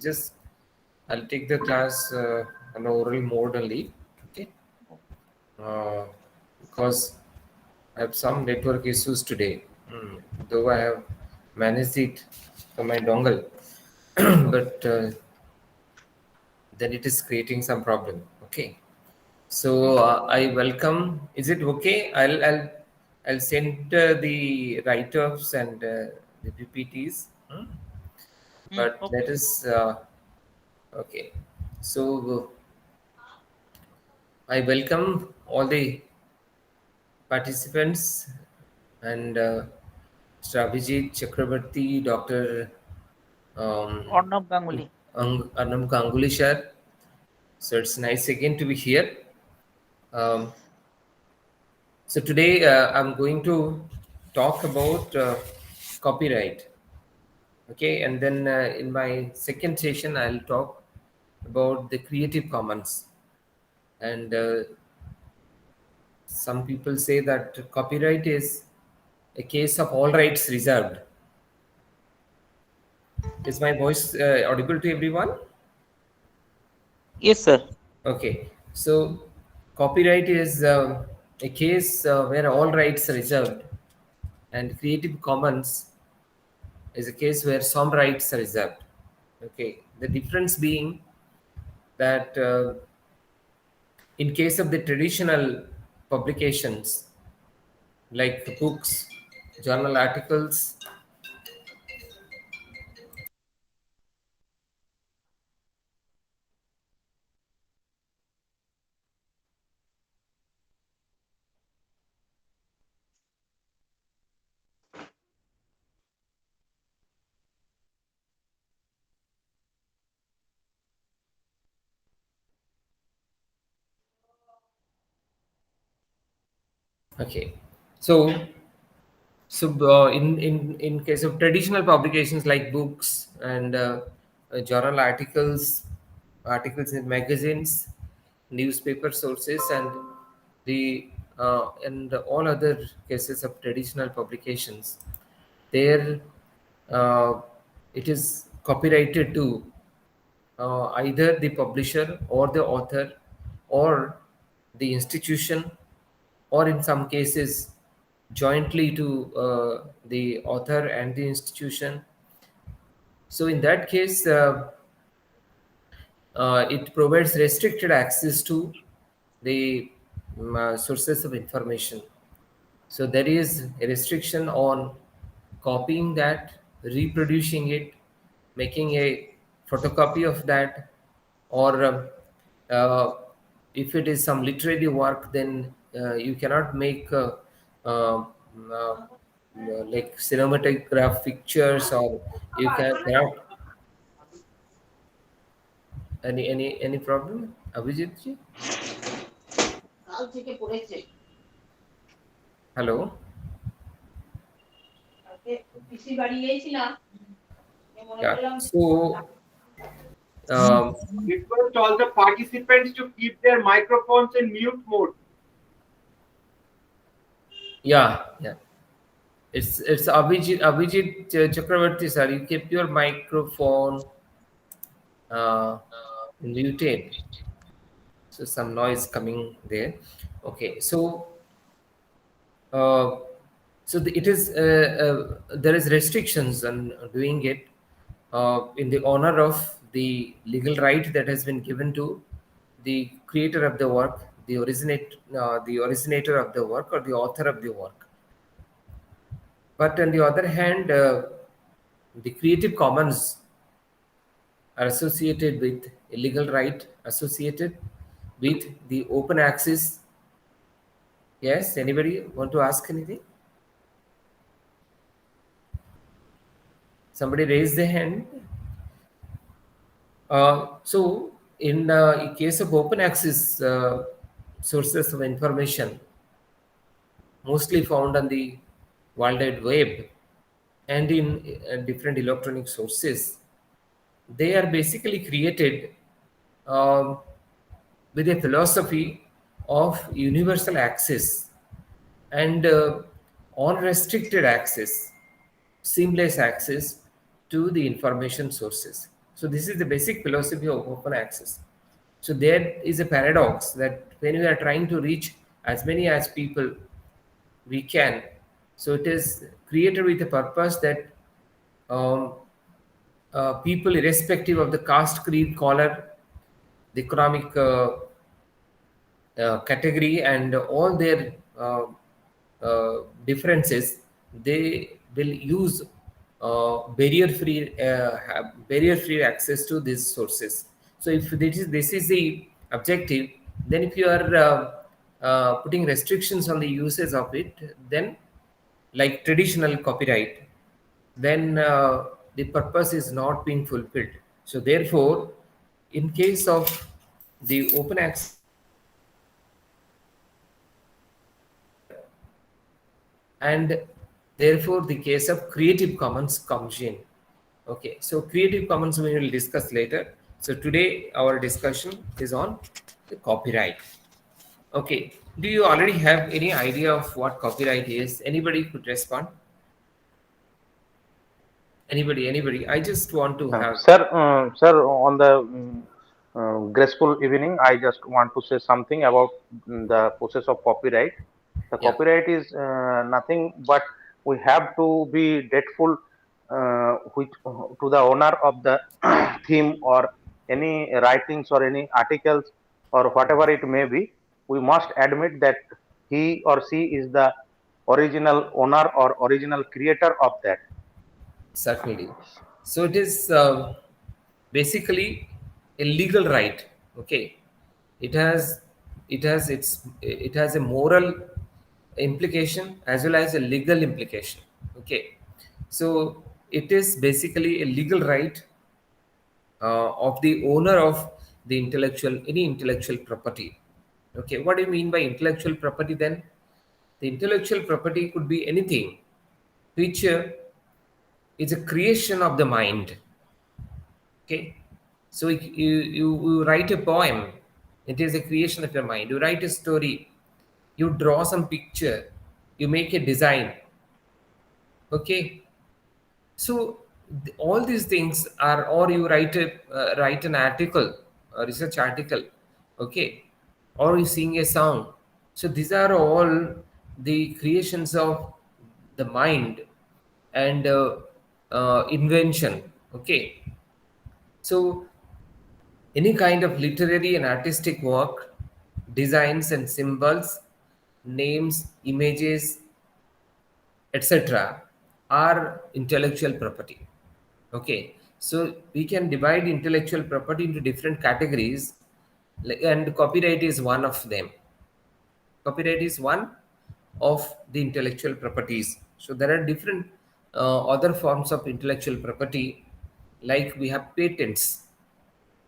Just I'll take the class on oral mode only, okay? Uh, because I have some network issues today. Though I have managed it from my dongle, but then it is creating some problem. Okay. So I welcome. Is it okay? I'll send the write-offs and the PPTs. But Okay. let us okay. So I welcome all the participants and Mr. Abhijit Chakrabarti, Dr. Um, Arnab Ganguly. Arnam Ganguly sir. So it's nice again to be here. Um, so today I'm going to talk about copyright. Okay, and then in my second session I'll talk about the Creative Commons. And some people say that copyright is a case of all rights reserved. Is my voice audible to everyone? Yes, sir. Okay, so copyright is a case where all rights are reserved, and Creative Commons is a case where some rights are reserved. Okay, the difference being that in case of the traditional publications like books, journal articles, okay, so in case of traditional publications like books and journal articles, articles in magazines, newspaper sources, and the and all other cases of traditional publications, there uh, it is copyrighted to either the publisher or the author or the institution, or in some cases jointly to the author and the institution. So in that case it provides restricted access to the sources of information. So there is a restriction on copying that, reproducing it, making a photocopy of that, or uh, if it is some literary work, then you cannot make like cinematograph pictures, or you cannot. Any problem, Abhijit ji? Hello. Yeah. So Request all the participants to keep their microphones in mute mode. yeah. It's Abhijit Chakravarti sir. You keep your microphone uh, muted, so some noise coming there. Okay, so uh, it is there is restrictions on doing it in the honor of the legal right that has been given to the creator of the work, the originator of the work, or the author of the work. But on the other hand, the Creative Commons are associated with a legal right associated with the open access. Yes, anybody want to ask anything? Somebody raise their hand. So, in case of open access sources of information, mostly found on the World Wide Web and in different electronic sources, they are basically created um, with a philosophy of universal access and unrestricted access, seamless access to the information sources. So this is the basic philosophy of open access. So there is a paradox that when we are trying to reach as many as people we can, so it is created with a purpose that um, people, irrespective of the caste, creed, color, the economic category, and all their differences, they will use barrier free access to these sources. So if this is the objective, then if you are putting restrictions on the usage of it, then like traditional copyright, then the purpose is not being fulfilled. So therefore, in case of the open access, and therefore the case of Creative Commons comes in. Okay, so Creative Commons we will discuss later. So today our discussion is on the copyright. Okay, do you already have any idea of what copyright is? Anybody could respond? Anybody? I just want to have. Sir, on the graceful evening, I just want to say something about the process of copyright. The Yeah. copyright is nothing but we have to be grateful which to the owner of the theme or any writings or any articles or whatever it may be. We must admit that he or she is the original owner or original creator of that. Certainly. So it is basically a legal right. Okay, it has it has a moral implication as well as a legal implication. Okay, so it is basically a legal right of the owner of the any intellectual property. Okay, what do you mean by intellectual property then? The intellectual property could be anything which is a creation of the mind. Okay, so you write a poem, it is a creation of your mind. You write a story, you draw some picture, you make a design. Okay, so all these things are, or you write an article, a research article. Okay, or you sing a song. So these are all the creations of the mind and invention. Okay, so any kind of literary and artistic work, designs and symbols, names, images, etc., are intellectual property. Okay, so we can divide intellectual property into different categories, and copyright is one of them. Copyright is one of the intellectual properties. So there are different other forms of intellectual property, like we have patents.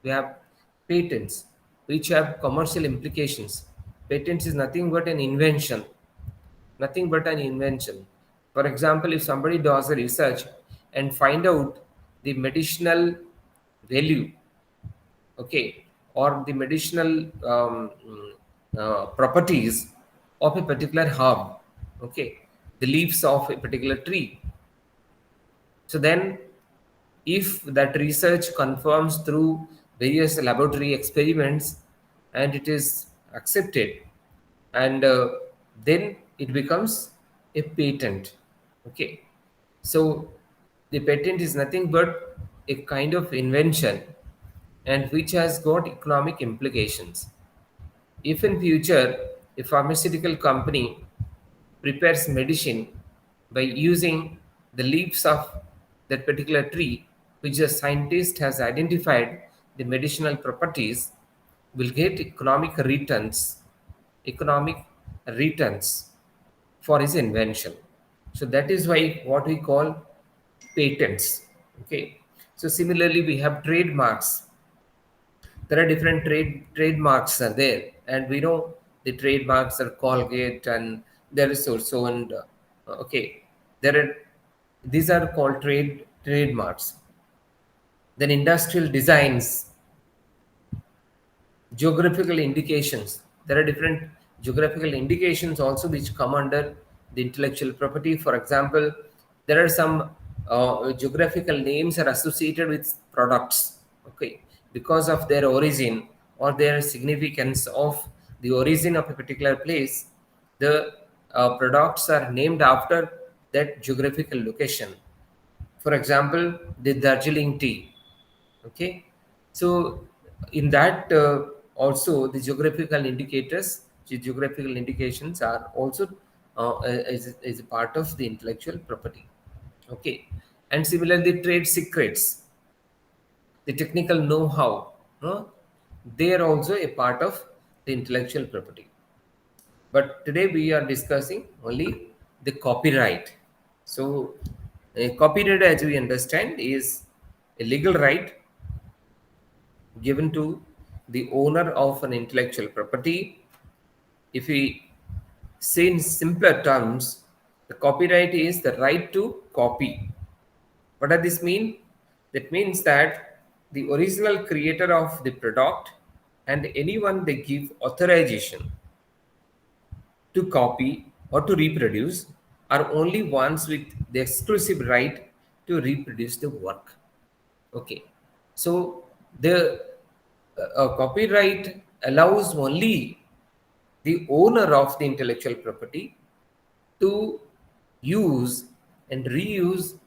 We have patents which have commercial implications. Patents is nothing but an invention, nothing but an invention. For example, if somebody does a research and find out the medicinal value, okay, or the medicinal properties of a particular herb, okay, the leaves of a particular tree. So then, if that research confirms through various laboratory experiments and it is accepted, and then it becomes a patent. Okay, so the patent is nothing but a kind of invention and which has got economic implications. If in future a pharmaceutical company prepares medicine by using the leaves of that particular tree, which a scientist has identified the medicinal properties, will get economic returns for his invention. So that is why what we call patents. Okay. So similarly, we have trademarks. There are different trademarks are there, and we know the trademarks are Colgate, and there is also, and okay, there are, these are called trademarks. Then industrial designs, geographical indications. There are different geographical indications also which come under the intellectual property. For example, there are some geographical names are associated with products. Okay, because of their origin or their significance of the origin of a particular place, the products are named after that geographical location. For example, the Darjeeling tea. Okay, so in that also the geographical indications are also is a part of the intellectual property. Okay, and similarly, trade secrets, the technical know-how, they are also a part of the intellectual property. But today we are discussing only the copyright. So, a copyright, as we understand, is a legal right given to the owner of an intellectual property. If we say in simpler terms, the copyright is the right to copy. What does this mean? That means that the original creator of the product and anyone they give authorization to copy or to reproduce are only ones with the exclusive right to reproduce the work. Okay, so the copyright allows only the owner of the intellectual property to use and reuse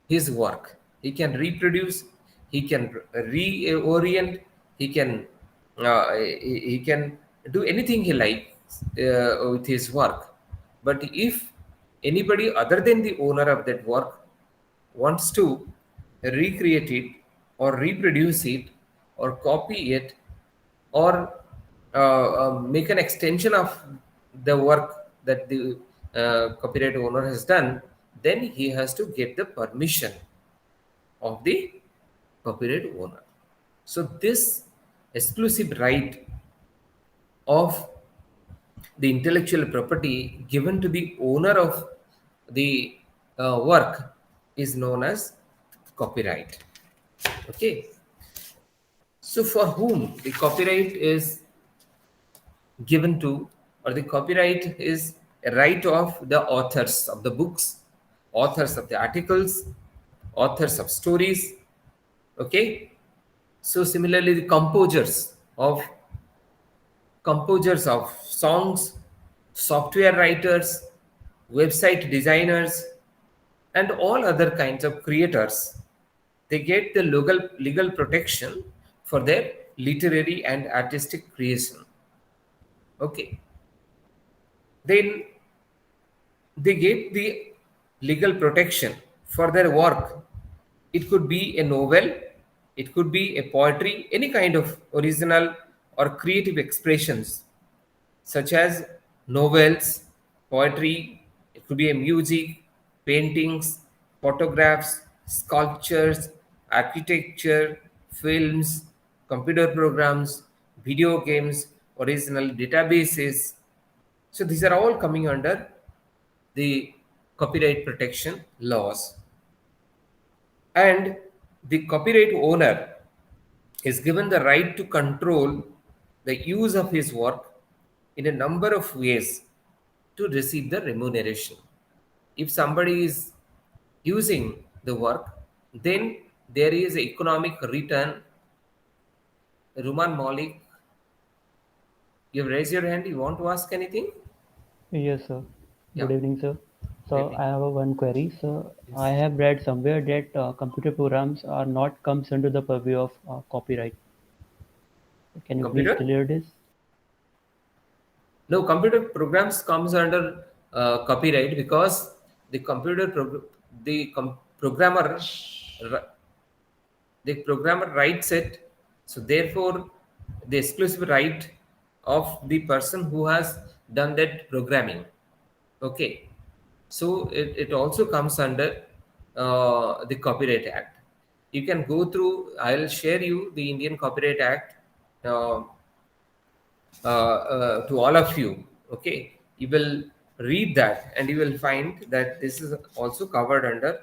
his work. He can reproduce, he can reorient, he can he can do anything he likes with his work. But if anybody other than the owner of that work wants to recreate it or reproduce it or copy it or make an extension of the work that the copyright owner has done, then he has to get the permission of the copyright owner. So, this exclusive right of the intellectual property given to the owner of the work is known as copyright. Okay, so for whom the copyright is given to, or the copyright is a right of the authors of the books, authors of the articles, authors of stories. Okay, so similarly the composers of songs, software writers, website designers, and all other kinds of creators, they get the legal protection for their literary and artistic creation. Okay, then they get the legal protection for their work. It could be a novel, it could be a poetry, any kind of original or creative expressions, such as novels, poetry, it could be a music, paintings, photographs, sculptures, architecture, films, computer programs, video games, original databases. So these are all coming under the copyright protection laws. And the copyright owner is given the right to control the use of his work in a number of ways to receive the remuneration. If somebody is using the work, then there is economic return. Ruman Malik, you've raised your hand. You want to ask anything? Yes, sir. Yeah. Good evening, sir. Good So evening. I have one query. So Yes. I have read somewhere that computer programs are not comes under the purview of copyright. Can you please Computer? clear this? No, computer programs comes under copyright because the computer prog- the com- programmer ri- the programmer writes it, so therefore the exclusive right of the person who has done that programming. Okay, so it also comes under the Copyright Act. You can go through. I'll share you the Indian Copyright Act. Uh, to all of you. Okay, you will read that and you will find that this is also covered under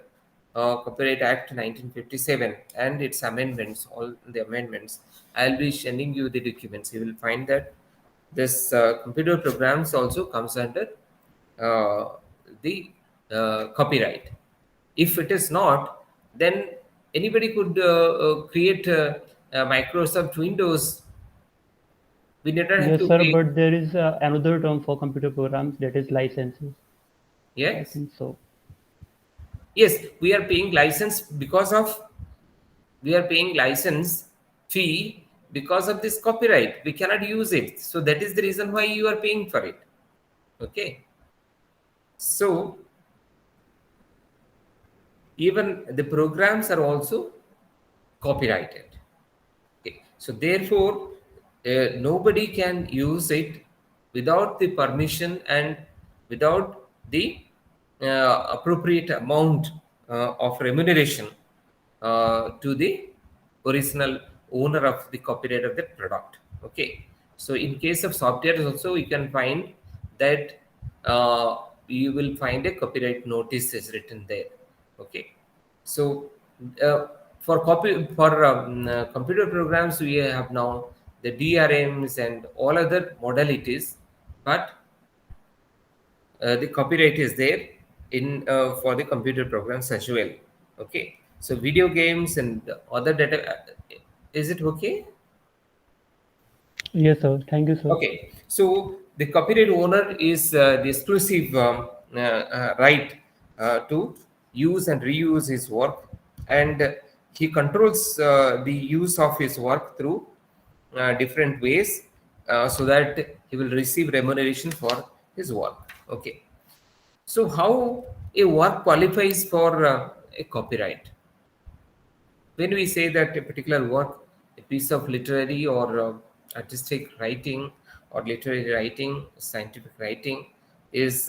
Copyright Act 1957 and its amendments, all the amendments. I'll be sending you the documents. You will find that this computer programs also comes under uh, the copyright. If it is not, then anybody could create Microsoft Windows, we never have Yes, to sir, pay. but there is another term for computer programs, that is licenses. I Yes, think so. yes, we are paying license because of we are paying license fee because of this copyright. We cannot use it, so that is the reason why you are paying for it. Okay, so even the programs are also copyrighted. Okay. So therefore, nobody can use it without the permission and without the appropriate amount of remuneration to the original owner of the copyright of the product. Okay. So in case of software also, you can find that you will find a copyright notice is written there. Okay. So uh, for computer programs, we have now the DRMs and all other modalities, but the copyright is there in for the computer programs as well. Okay, so video games and other data. Is it okay? Yes, sir. Thank you, sir. Okay, so the copyright owner is the exclusive right to use and reuse his work, and he controls the use of his work through different ways, so that he will receive remuneration for his work. Okay, so how a work qualifies for a copyright? When we say that a particular work, a piece of literary or artistic writing or literary writing, scientific writing is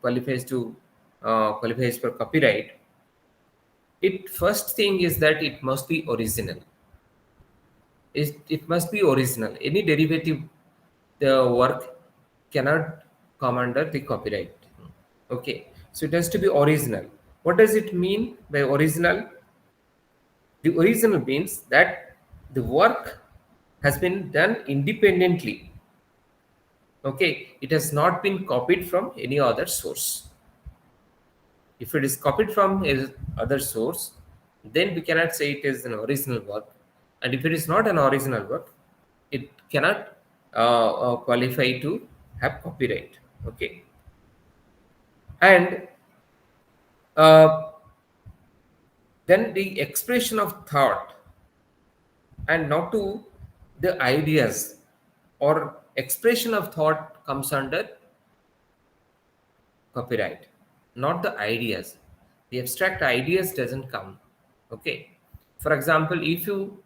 qualifies for copyright, it first thing is that it must be original. It must be original. Any derivative the work cannot come under the copyright. Okay, so it has to be original. What does it mean by original? The original means that the work has been done independently. Okay, it has not been copied from any other source. If it is copied from a other source, then we cannot say it is an original work. And if it is not an original work, it cannot qualify to have copyright. Okay, and uh, then the expression of thought and not to the ideas, or expression of thought comes under copyright, not the ideas. The abstract ideas doesn't come. Okay, for example, if you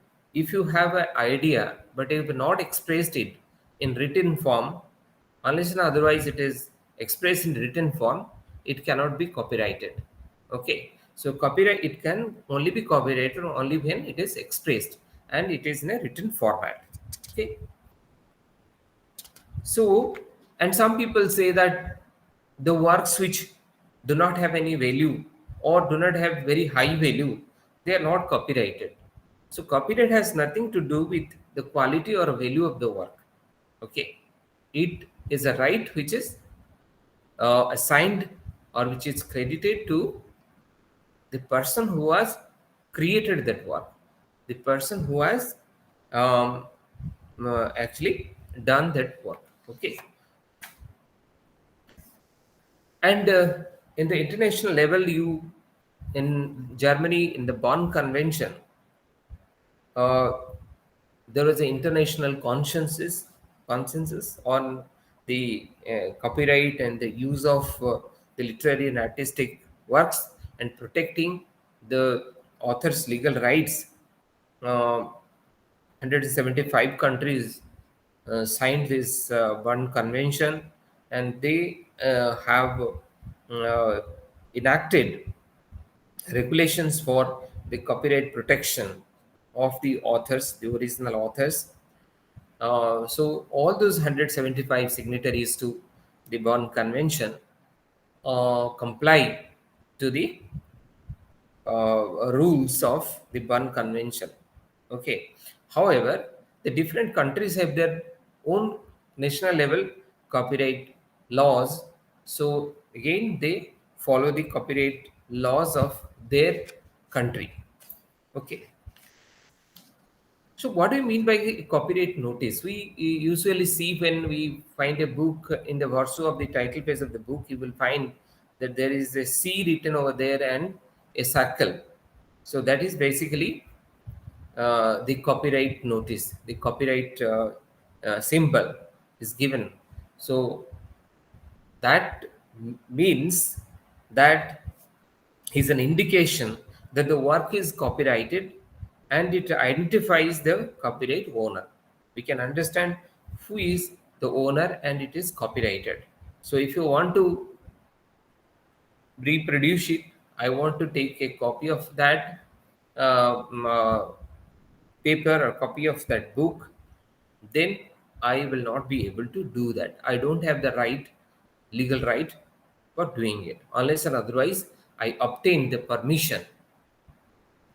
have an idea but you have not expressed it in written form, unless and otherwise it is expressed in written form, it cannot be copyrighted. Okay, so copyright, it can only be copyrighted only when it is expressed and it is in a written format. Okay, so, and some people say that the works which do not have any value or do not have very high value, they are not copyrighted. So, copyright has nothing to do with the quality or value of the work. Okay, it is a right which is assigned or which is credited to the person who has created that work, the person who has actually done that work. Okay, and in the international level, you in Germany in the Bonn Convention, uh, there was an international consensus on the copyright and the use of the literary and artistic works and protecting the author's legal rights. 175 countries signed this Bonn Convention, and they have enacted regulations for the copyright protection of the authors, the original authors. So all those 175 signatories to the Bonn Convention comply to the rules of the Bonn Convention. Okay. However, the different countries have their own national level copyright laws. So again, they follow the copyright laws of their country. Okay. So, what do you mean by the copyright notice? We usually see when we find a book in the verso of the title page of the book, you will find that there is a C written over there and a circle. So, that is basically the copyright notice, the copyright symbol is given. So, that means that is an indication that the work is copyrighted and it identifies the copyright owner. We can understand who is the owner and it is copyrighted. So if you want to reproduce it, I want to take a copy of that paper or copy of that book, then I will not be able to do that. I don't have the right, legal right for doing it, unless and otherwise I obtain the permission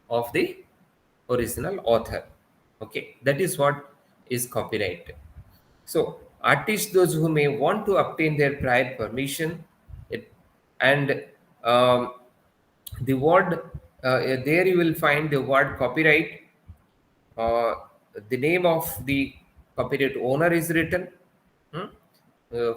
of the original author. Okay, that is what is copyright. So, artists, those who may want to obtain their prior permission, and the word there you will find the word copyright. The name of the copyright owner is written.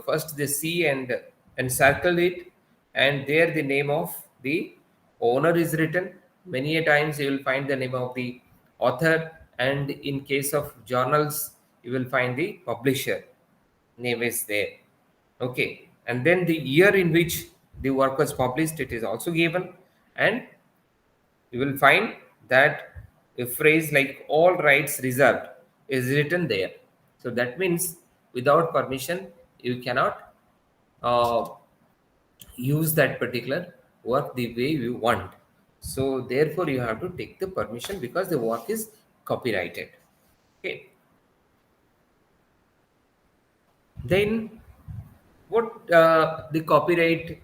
First the C and circle it, and there the name of the owner is written. Many a times you will find the name of the author, and in case of journals, you will find the publisher name is there. Okay, and then the year in which the work was published, it is also given, and you will find that a phrase like all rights reserved is written there. So that means without permission, you cannot use that particular work the way you want. So therefore, you have to take the permission because the work is copyrighted. Okay. Then what the copyright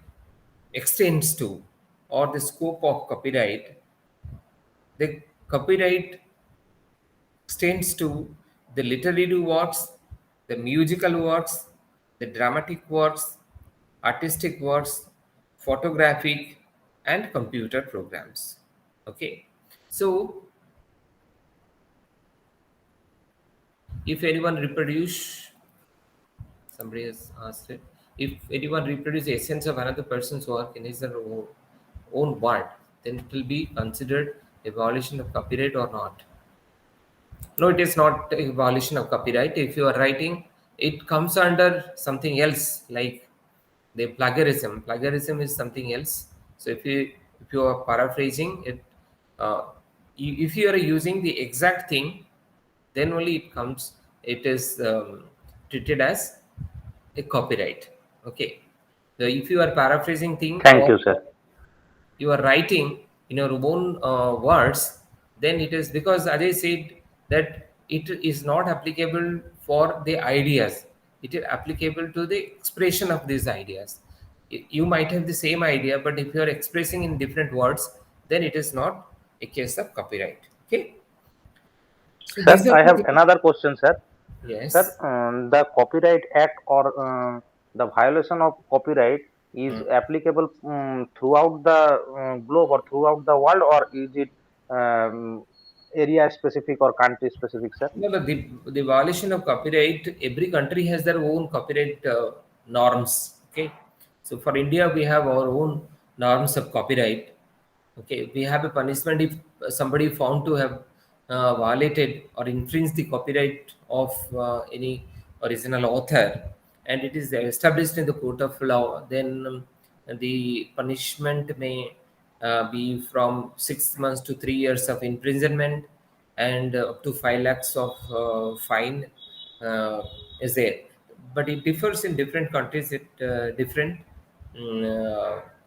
extends to, or the scope of copyright, the copyright extends to the literary works, the musical works, the dramatic works, artistic works, photographic, and computer programs. Okay, so if anyone reproduce, somebody has asked it, if anyone reproduce the essence of another person's work in his or her own word, then it will be considered a violation of copyright or not. No, it is not a violation of copyright. If you are writing, it comes under something else, like the plagiarism. Plagiarism is something else. So if you are paraphrasing it, if you are using the exact thing, then only it comes. It is treated as a copyright. Okay. So if you are paraphrasing thing, Thank or you, sir. you are writing in your own words, then it is because, as I said, that it is not applicable for the ideas. It is applicable to the expression of these ideas. You might have the same idea, but if you are expressing in different words, then it is not a case of copyright. Okay. So Sir, these are I the have things. another question, sir. Sir, Yes. the Copyright Act or the violation of copyright is applicable throughout the globe or throughout the world, or is it area specific or country specific, sir? No, the violation of copyright, every country has their own copyright norms. Okay. So for India, we have our own norms of copyright. Okay. We have a punishment if somebody found to have violated or infringed the copyright of any original author, and it is established in the court of law, then the punishment may be from 6 months to 3 years of imprisonment, and up to 5 lakhs of fine uh, is there. But it differs in different countries. It different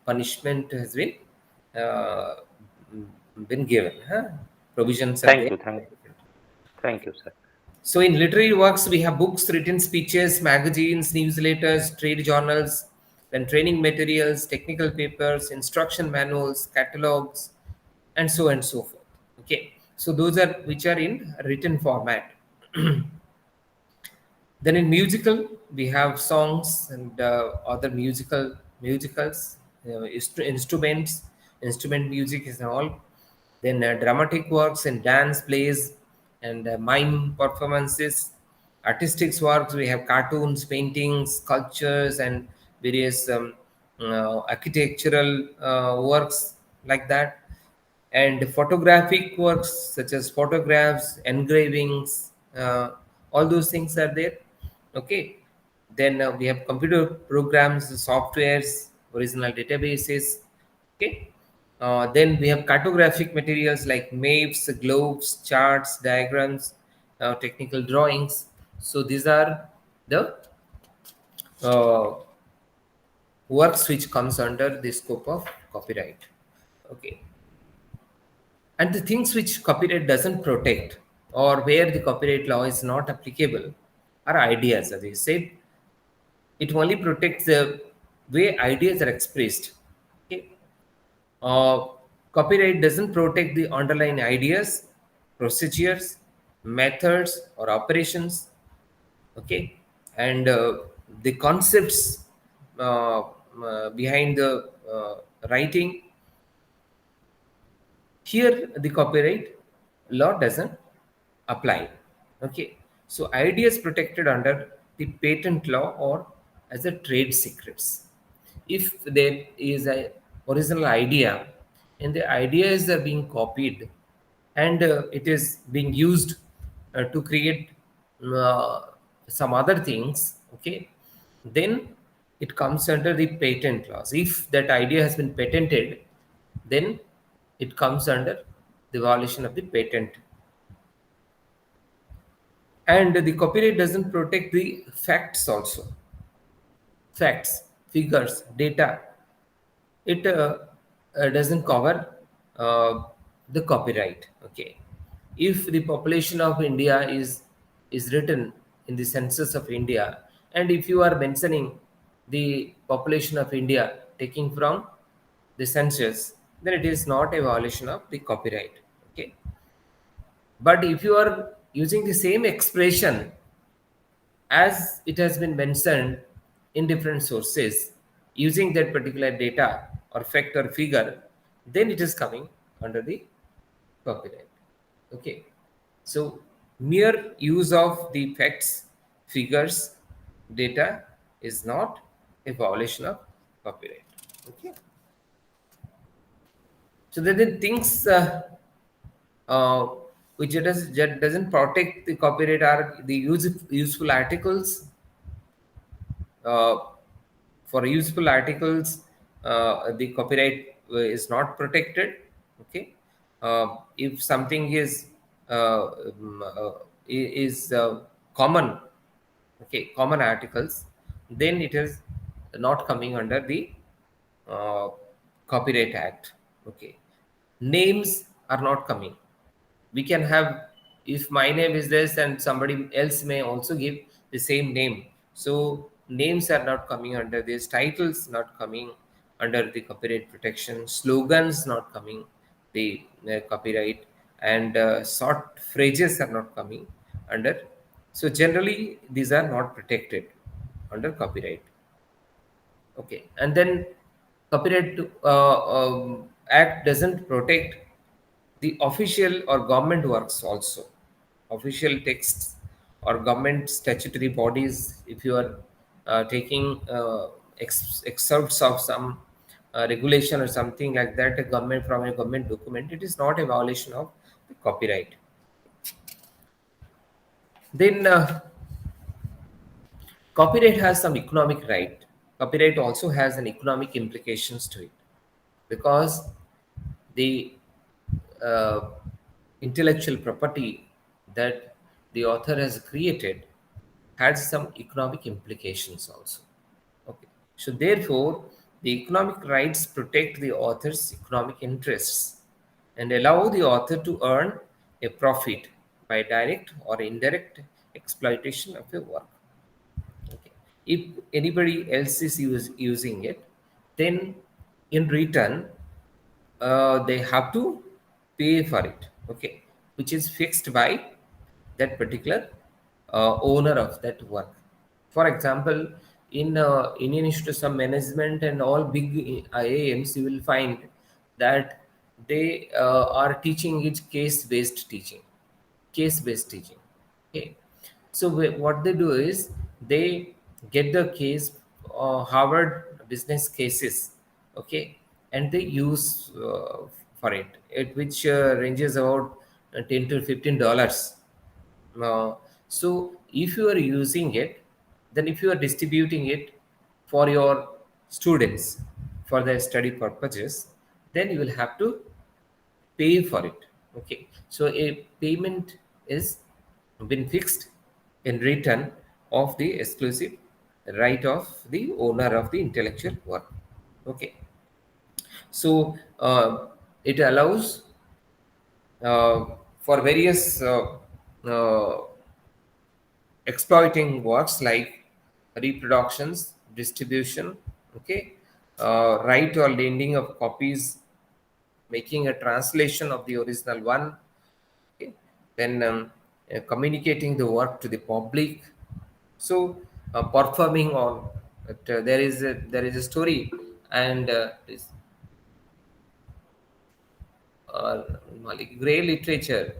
punishment has uh, been given. Huh? Provisions are Thank there. you, thank you, sir. So in literary works, we have books, written speeches, magazines, newsletters, trade journals, then training materials, technical papers, instruction manuals, catalogs, and so forth. Okay, so those are which are in written format. Then in musical, we have songs and other musicals, instruments, instrument music is all. Then dramatic works and dance plays, and mime performances. Artistic works, we have cartoons, paintings, sculptures, and various architectural works like that. And photographic works such as photographs, engravings, all those things are there. Okay. Then we have computer programs, softwares, original databases. Okay. Then we have cartographic materials like maps, globes, charts, diagrams, technical drawings. So these are the uh, works which comes under the scope of copyright. Okay. And the things which copyright doesn't protect, or where the copyright law is not applicable, are ideas. As I said, it only protects the way ideas are expressed. Okay. Uh, Copyright doesn't protect the underlying ideas, procedures, methods, or operations. Okay. And the concepts behind the writing. Here the copyright law doesn't apply. Okay. So ideas protected under the patent law or as a trade secrets. If there is a original idea and the ideas are being copied and it is being used to create uh, some other things, okay, then it comes under the patent laws. If that idea has been patented, then it comes under the violation of the patent. And the copyright doesn't protect the facts also. Facts, figures, data. It doesn't cover the copyright. Okay. If the population of India is written in the census of India, and if you are mentioning the population of India taking from the census, then it is not a violation of the copyright. Okay. But if you are using the same expression as it has been mentioned in different sources using that particular data or fact or figure, then it is coming under the copyright. Okay. So mere use of the facts, figures, data is not a violation of copyright. Okay. So there are things uh, which that doesn't protect the copyright are the useful articles. Uh, for useful articles, the copyright is not protected. Okay. If something is common, okay, common articles, then it is not coming under the uh, Copyright Act. Okay. Names are not coming. We can have, if my name is this and somebody else may also give the same name. So names are not coming under this, titles not coming under the copyright protection, slogans not coming the copyright, and short phrases are not coming under. So generally these are not protected under copyright. Okay. And then copyright act doesn't protect the official or government works also. Official texts or government statutory bodies, if you are taking excerpts of some regulation or something like that, a government from a government document, it is not a violation of the copyright. Then copyright has some economic right. Copyright also has an economic implications to it, because the uh, intellectual property that the author has created has some economic implications also. Okay. So therefore, the economic rights protect the author's economic interests and allow the author to earn a profit by direct or indirect exploitation of a work. Okay. If anybody else is using it, then in return, they have to pay for it. Okay, which is fixed by that particular owner of that work. For example, in Indian Institute of Management and all big IIMs, you will find that they are teaching it case-based teaching. case-based teaching. Okay, so what they do is they get the case, Harvard business cases, okay, and they use for it which ranges about $10 to $15. So if you are using it, then if you are distributing it for your students for their study purposes, then you will have to pay for it. Okay, so a payment is been fixed in return of the exclusive right of the owner of the intellectual work. Okay, so it allows for various exploiting works like reproductions, distribution, okay, right or lending of copies, making a translation of the original one, okay, then communicating the work to the public. So performing on there is a story, and Malik, gray literature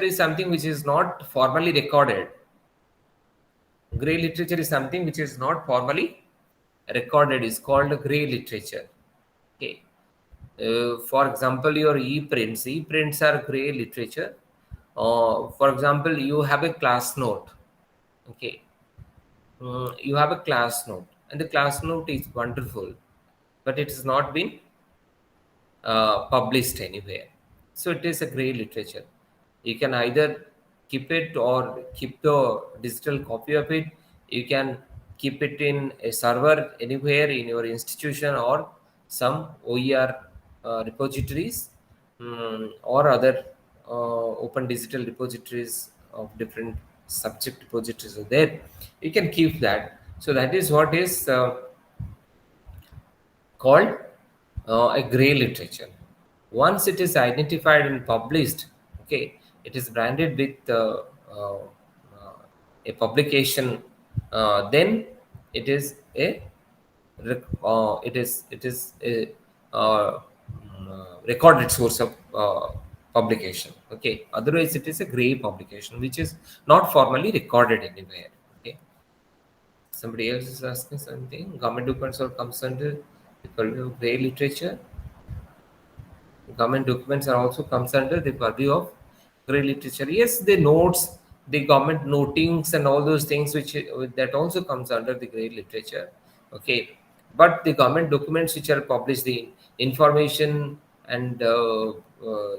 is something which is not formally recorded. Gray literature is something which is not formally recorded, is called gray literature. Okay, for example, your e-prints are gray literature. For example, you have a class note. Okay, you have a class note, and the class note is wonderful, but it has not been published anywhere. So it is a gray literature. You can either keep it or keep the digital copy of it. You can keep it in a server anywhere in your institution or some OER repositories, or other open digital repositories of different subject repositories are there. You can keep that. So that is what is called a gray literature. Once it is identified and published, okay, it is branded with uh, a publication. Then it is a it is a recorded source of publication. Okay, otherwise it is a gray publication which is not formally recorded anywhere. Okay, somebody else is asking something. Government documents are comes under the purview of gray literature. Government documents are also comes under the purview of gray literature. Yes, the notes, the government notings, and all those things which that also comes under the gray literature. Okay, but the government documents which are published, the information and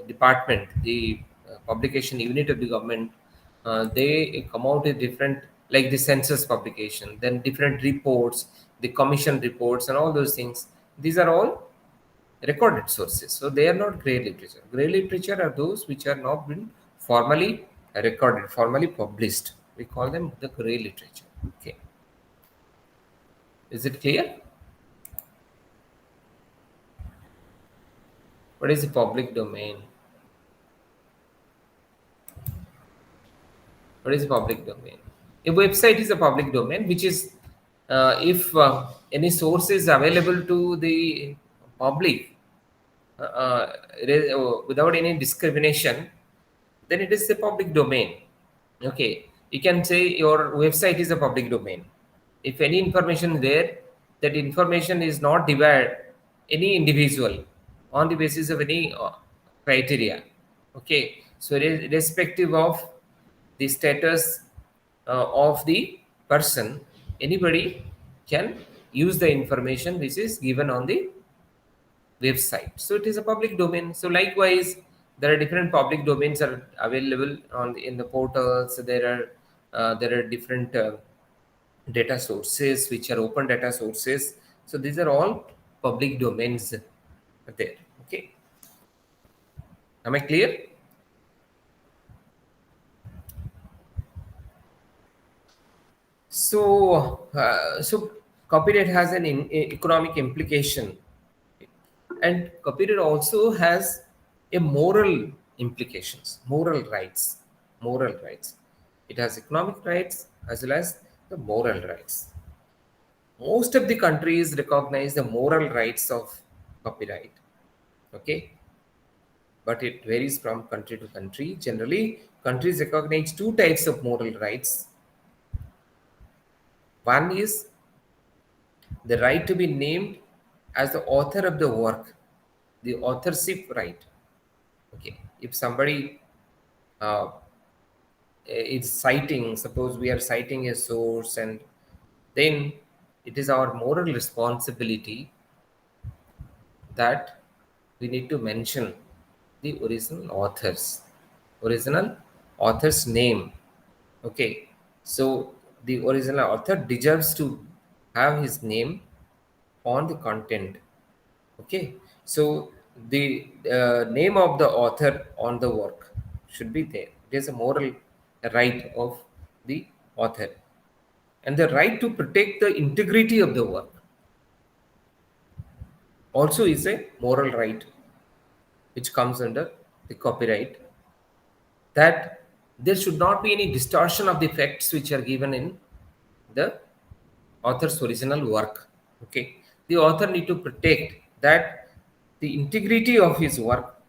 department, the publication unit of the government, they come out with different, like the census publication, then different reports, the commission reports, and all those things. These are all recorded sources. So they are not gray literature. Gray literature are those which are not been formally recorded, formally published. We call them the gray literature. Okay. Is it clear? What is the public domain? What is the public domain? A website is a public domain, which is if any source is available to the public without any discrimination, then it is a public domain. Okay, you can say your website is a public domain. If any information there, that information is not divided any individual on the basis of any criteria. Okay, so irrespective of the status of the person, anybody can use the information which is given on the website. So it is a public domain. So likewise, there are different public domains are available in the portals. There are different data sources which are open data sources. So these are all public domains there. Okay, am I clear? So copyright has an economic implication, and copyright also has a moral implications, moral rights. It has economic rights as well as the moral rights. Most of the countries recognize the moral rights of copyright. Okay, but it varies from country to country. Generally, countries recognize two types of moral rights. One is the right to be named as the author of the work, the authorship right. Okay, if somebody uh, is citing, suppose we are citing a source, and then it is our moral responsibility that we need to mention the original author's name. Okay, so the original author deserves to have his name on the content. Okay, so the name of the author on the work should be there. It is a moral right of the author, and the right to protect the integrity of the work also is a moral right which comes under the copyright, that there should not be any distortion of the facts which are given in the author's original work. Okay, the author need to protect that the integrity of his work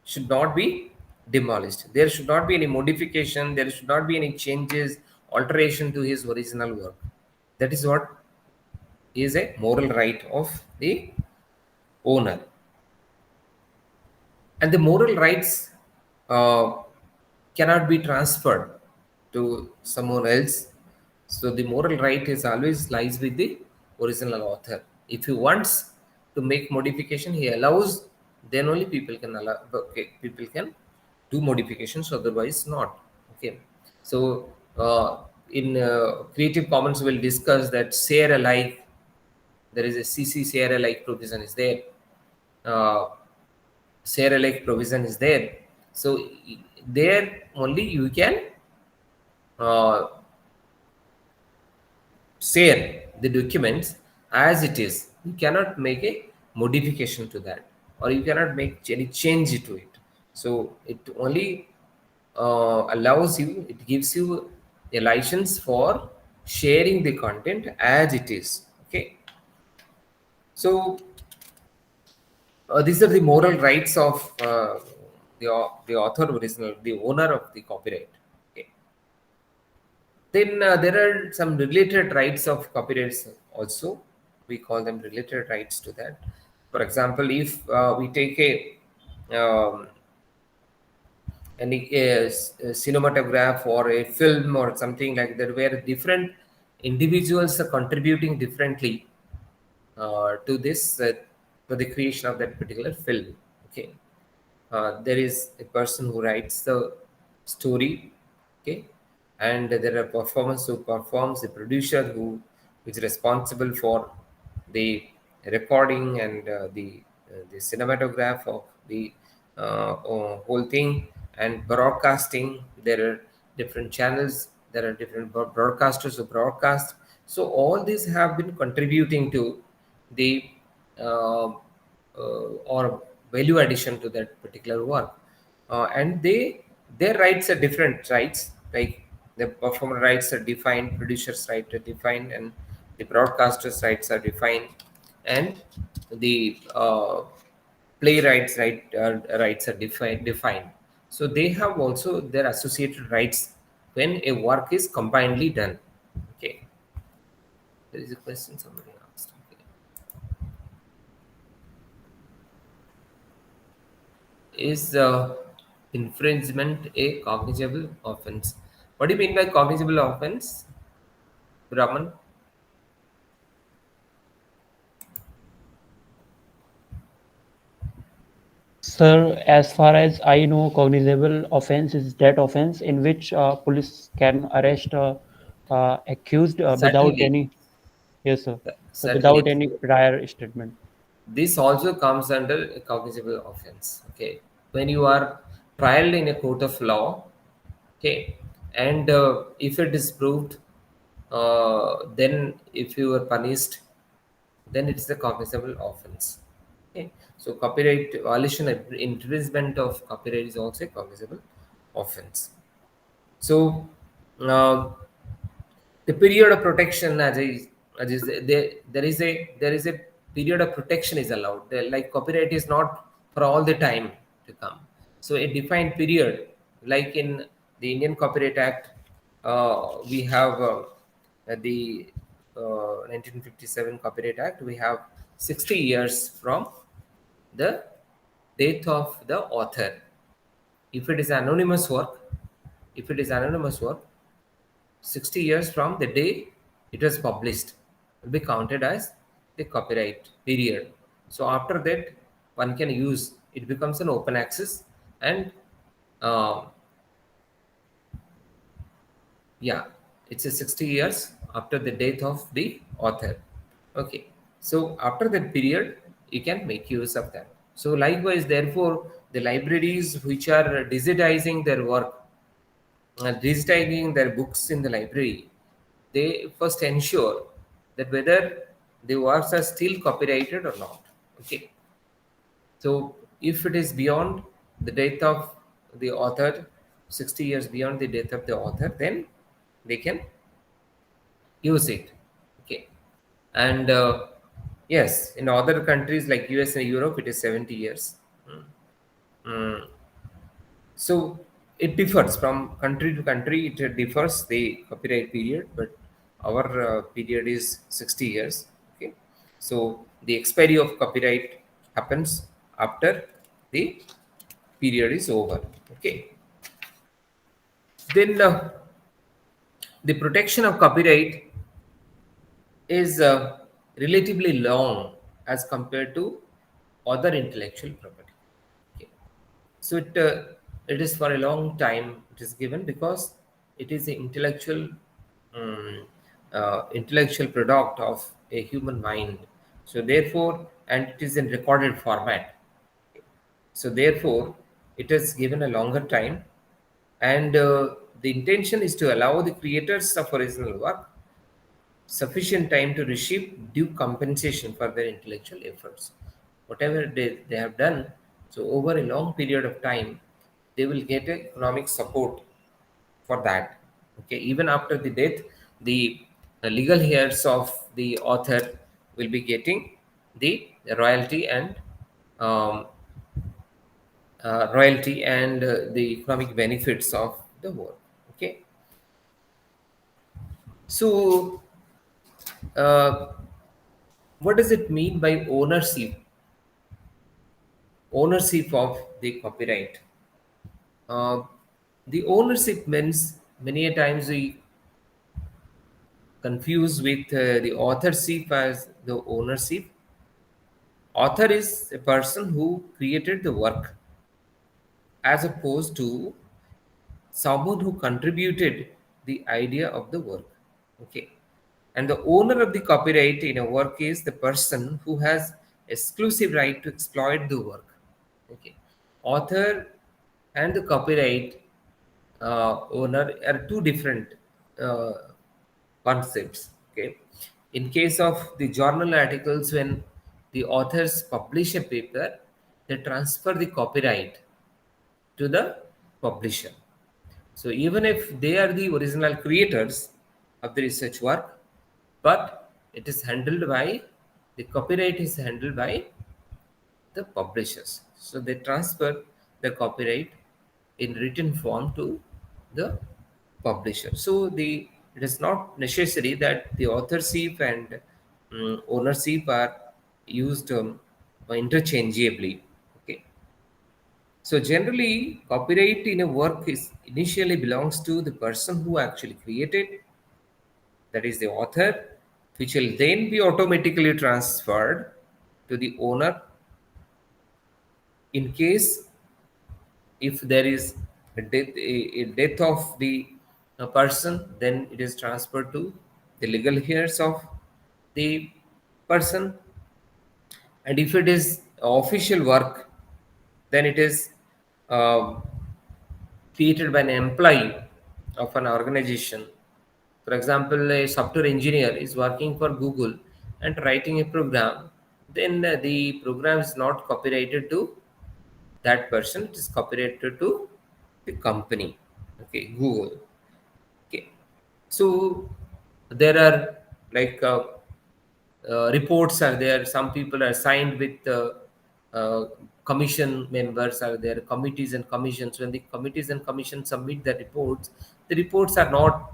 should not be demolished. There should not be any modification. There should not be any changes, alteration to his original work. That is what is a moral right of the owner. And the moral rights uh, cannot be transferred to someone else. So the moral right is always lies with the original author. If he wants to make modification, he allows, then only people can allow. Okay, people can do modifications, otherwise not. Okay, so in Creative Commons, we'll discuss that share alike. There is a CC share alike provision is there. Uh, Share alike provision is there. So there only you can uh, share the documents as it is. You cannot make a modification to that, or you cannot make any change to it. So it only allows you, it gives you a license for sharing the content as it is. Okay, so these are the moral rights of the author original, the owner of the copyright. Okay. Then there are some related rights of copyrights also. We call them related rights to that. For example, if we take a cinematograph or a film or something like that, where different individuals are contributing differently to this to the creation of that particular film. Okay, there is a person who writes the story. Okay, and there are performers who performs, the producer who is responsible for the recording and the cinematograph of the whole thing, and broadcasting. There are different channels, there are different broadcasters who broadcast. So all these have been contributing to the or value addition to that particular work, and their rights are different rights. Like the performer rights are defined, producers rights are defined, and the broadcasters rights are defined, and the playwrights rights are defined. So they have also their associated rights when a work is combinedly done. Okay, there is a question somebody asked. Okay. Is infringement a cognizable offense? What do you mean by cognizable offense, Brahman? Sir, as far as I know, cognizable offense is that offense in which police can arrest accused without Certainly, any, yes, sir, so without certainly. any prior statement. This also comes under a cognizable offense. Okay, when you are trialed in a court of law, okay, and if it is proved, then if you are punished, then it's a cognizable offense. Okay, so copyright violation, infringement of copyright is also a cognizable offense. So uh, the period of protection, as is there is a period of protection is allowed. Like copyright is not for all the time to come. So a defined period, like in the Indian Copyright Act, we have the 1957 Copyright Act. We have 60 years from the date of the author. If it is anonymous work, 60 years from the day it was published will be counted as the copyright period. So after that, one can use it, becomes an open access, and uh, yeah, it's a 60 years after the death of the author. Okay, so after that period, you can make use of that. So likewise, therefore, the libraries which are digitizing their work, digitizing their books in the library, they first ensure that whether the works are still copyrighted or not. Okay, so if it is beyond the death of the author, 60 years beyond the death of the author, then they can use it. Okay, and yes, in other countries like US and Europe, it is 70 years. Mm. So it differs from country to country. It differs the copyright period, but our period is 60 years. Okay, so the expiry of copyright happens after the period is over. Okay, then the protection of copyright is relatively long as compared to other intellectual property. Okay. So it is for a long time it is given because it is the um, intellectual product of a human mind. So therefore, and it is in recorded format. So therefore, it is given a longer time, and the intention is to allow the creators of original work sufficient time to receive due compensation for their intellectual efforts. Whatever they have done, so over a long period of time, they will get economic support for that. Okay, even after the death, the legal heirs of the author will be getting the um, royalty and the economic benefits of the work. Okay, so uh, what does it mean by ownership of the copyright? uh, the ownership means many a times we confuse with the authorship as the ownership. Author is a person who created the work, as opposed to someone who contributed the idea of the work. Okay, and the owner of the copyright in a work is the person who has exclusive right to exploit the work. Okay, author and the copyright owner are two different uh, concepts. Okay, in case of the journal articles, when the authors publish a paper, they transfer the copyright to the publisher. So even if they are the original creators of the research work, but it is handled by the copyright is handled by the publishers. So they transfer the copyright in written form to the publisher. So the it is not necessary that the authorship and ownership are used interchangeably. Okay. So generally, copyright in a work is initially belongs to the person who actually created, that is the author, which will then be automatically transferred to the owner in case if there is a death of the person, then it is transferred to the legal heirs of the person, and if it is official work, then it is uh, created by an employee of an organization. For example, a software engineer is working for Google and writing a program, then the program is not copyrighted to that person, it is copyrighted to the company. Okay, Google. Okay, so there are like reports are there. Some people are signed with commission members are there, committees and commissions. When the committees and commissions submit the reports are not,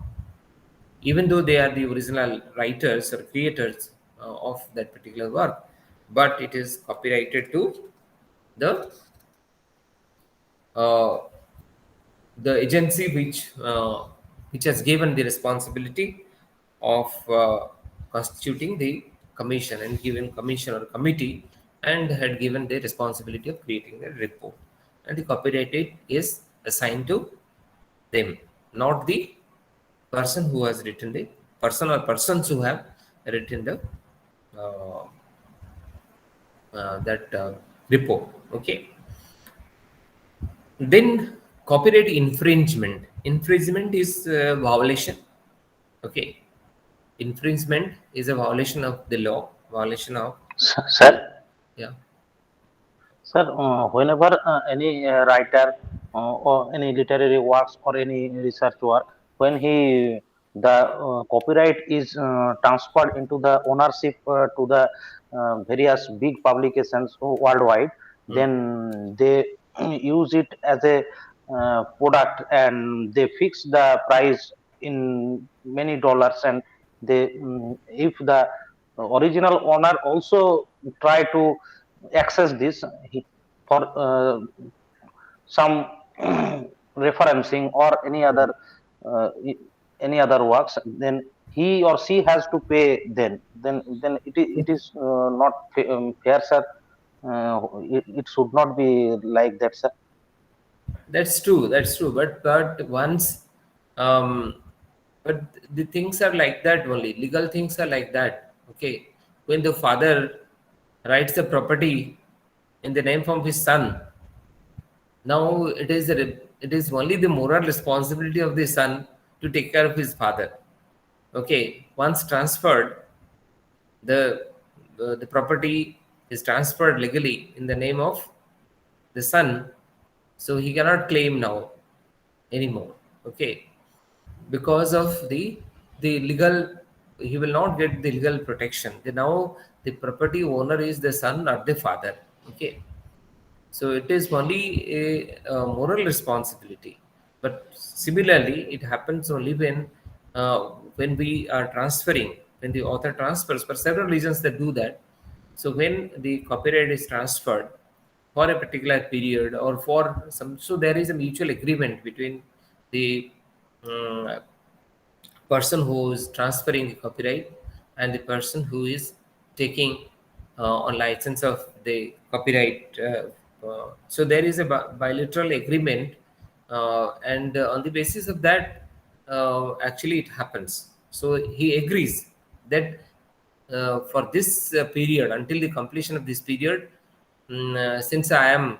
even though they are the original writers or creators of that particular work, but it is copyrighted to the uh, the agency which has given the responsibility of constituting the commission and given commission or committee and had given the responsibility of creating the report, and the copyright is assigned to them, not the person who has written the person or persons who have written the uh, that report. Okay. Then copyright infringement. Infringement is a violation. Okay. Infringement is a violation of the law. Violation of Sir, yeah. sir, whenever any writer or any literary works or any research work, when the copyright is transferred into the ownership to the various big publications worldwide, then they use it as a product and they fix the price in many dollars, and if the original owner also try to access this for some referencing or uh, any other works, then he or she has to pay. Then it is not fair, sir. It should not be like that, sir. That's true. That's true. But once, um, but the things are like that only. Legal things are like that. Okay. When the father writes the property in the name of his son, now it is only the moral responsibility of the son to take care of his father. Okay. Once transferred, the the property is transferred legally in the name of the son, so he cannot claim now anymore. Okay, because of the legal, he will not get the legal protection. Now the property owner is the son, not the father. Okay, so it is only a moral responsibility. But similarly, it happens only when we are transferring, when the author transfers, for several reasons that do that. So when the copyright is transferred for a particular period or for some, so there is a mutual agreement between the um, person who is transferring the copyright and the person who is taking on license of the copyright. So there is a bilateral agreement, and on the basis of that, actually it happens. So he agrees that for this period, until the completion of this period, since I am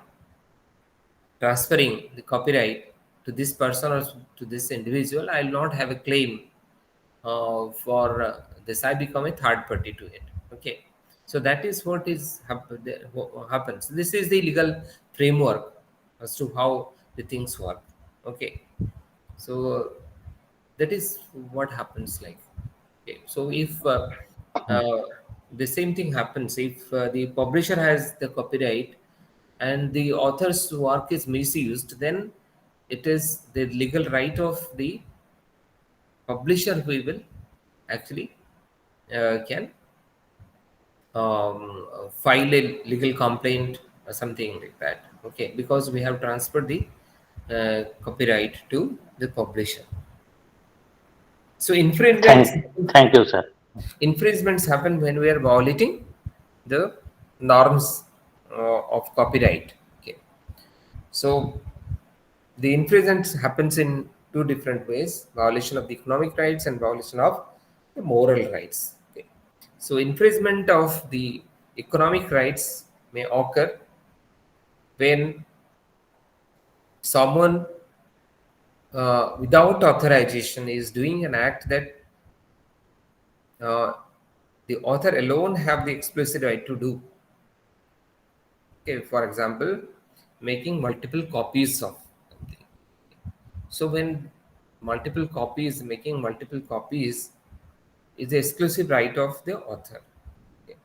transferring the copyright to this person or to this individual, I will not have a claim for this. I become a third party to it. Okay, so that is what what happens. This is the legal framework as to how the things work. Okay, so that is what happens. Like, okay, so if uh, the same thing happens if the publisher has the copyright and the author's work is misused, then it is the legal right of the publisher who will actually can file a legal complaint or something like that. Okay, because we have transferred the copyright to the publisher. So Thank you, sir. infringements happen when we are violating the norms of copyright. Okay, so the infringement happens in two different ways: violation of the economic rights and violation of the moral rights. Okay. So infringement of the economic rights may occur when someone without authorization is doing an act that uh, the author alone have the explicit right to do. Okay, for example, making multiple copies of something. So when making multiple copies is the exclusive right of the author. Okay.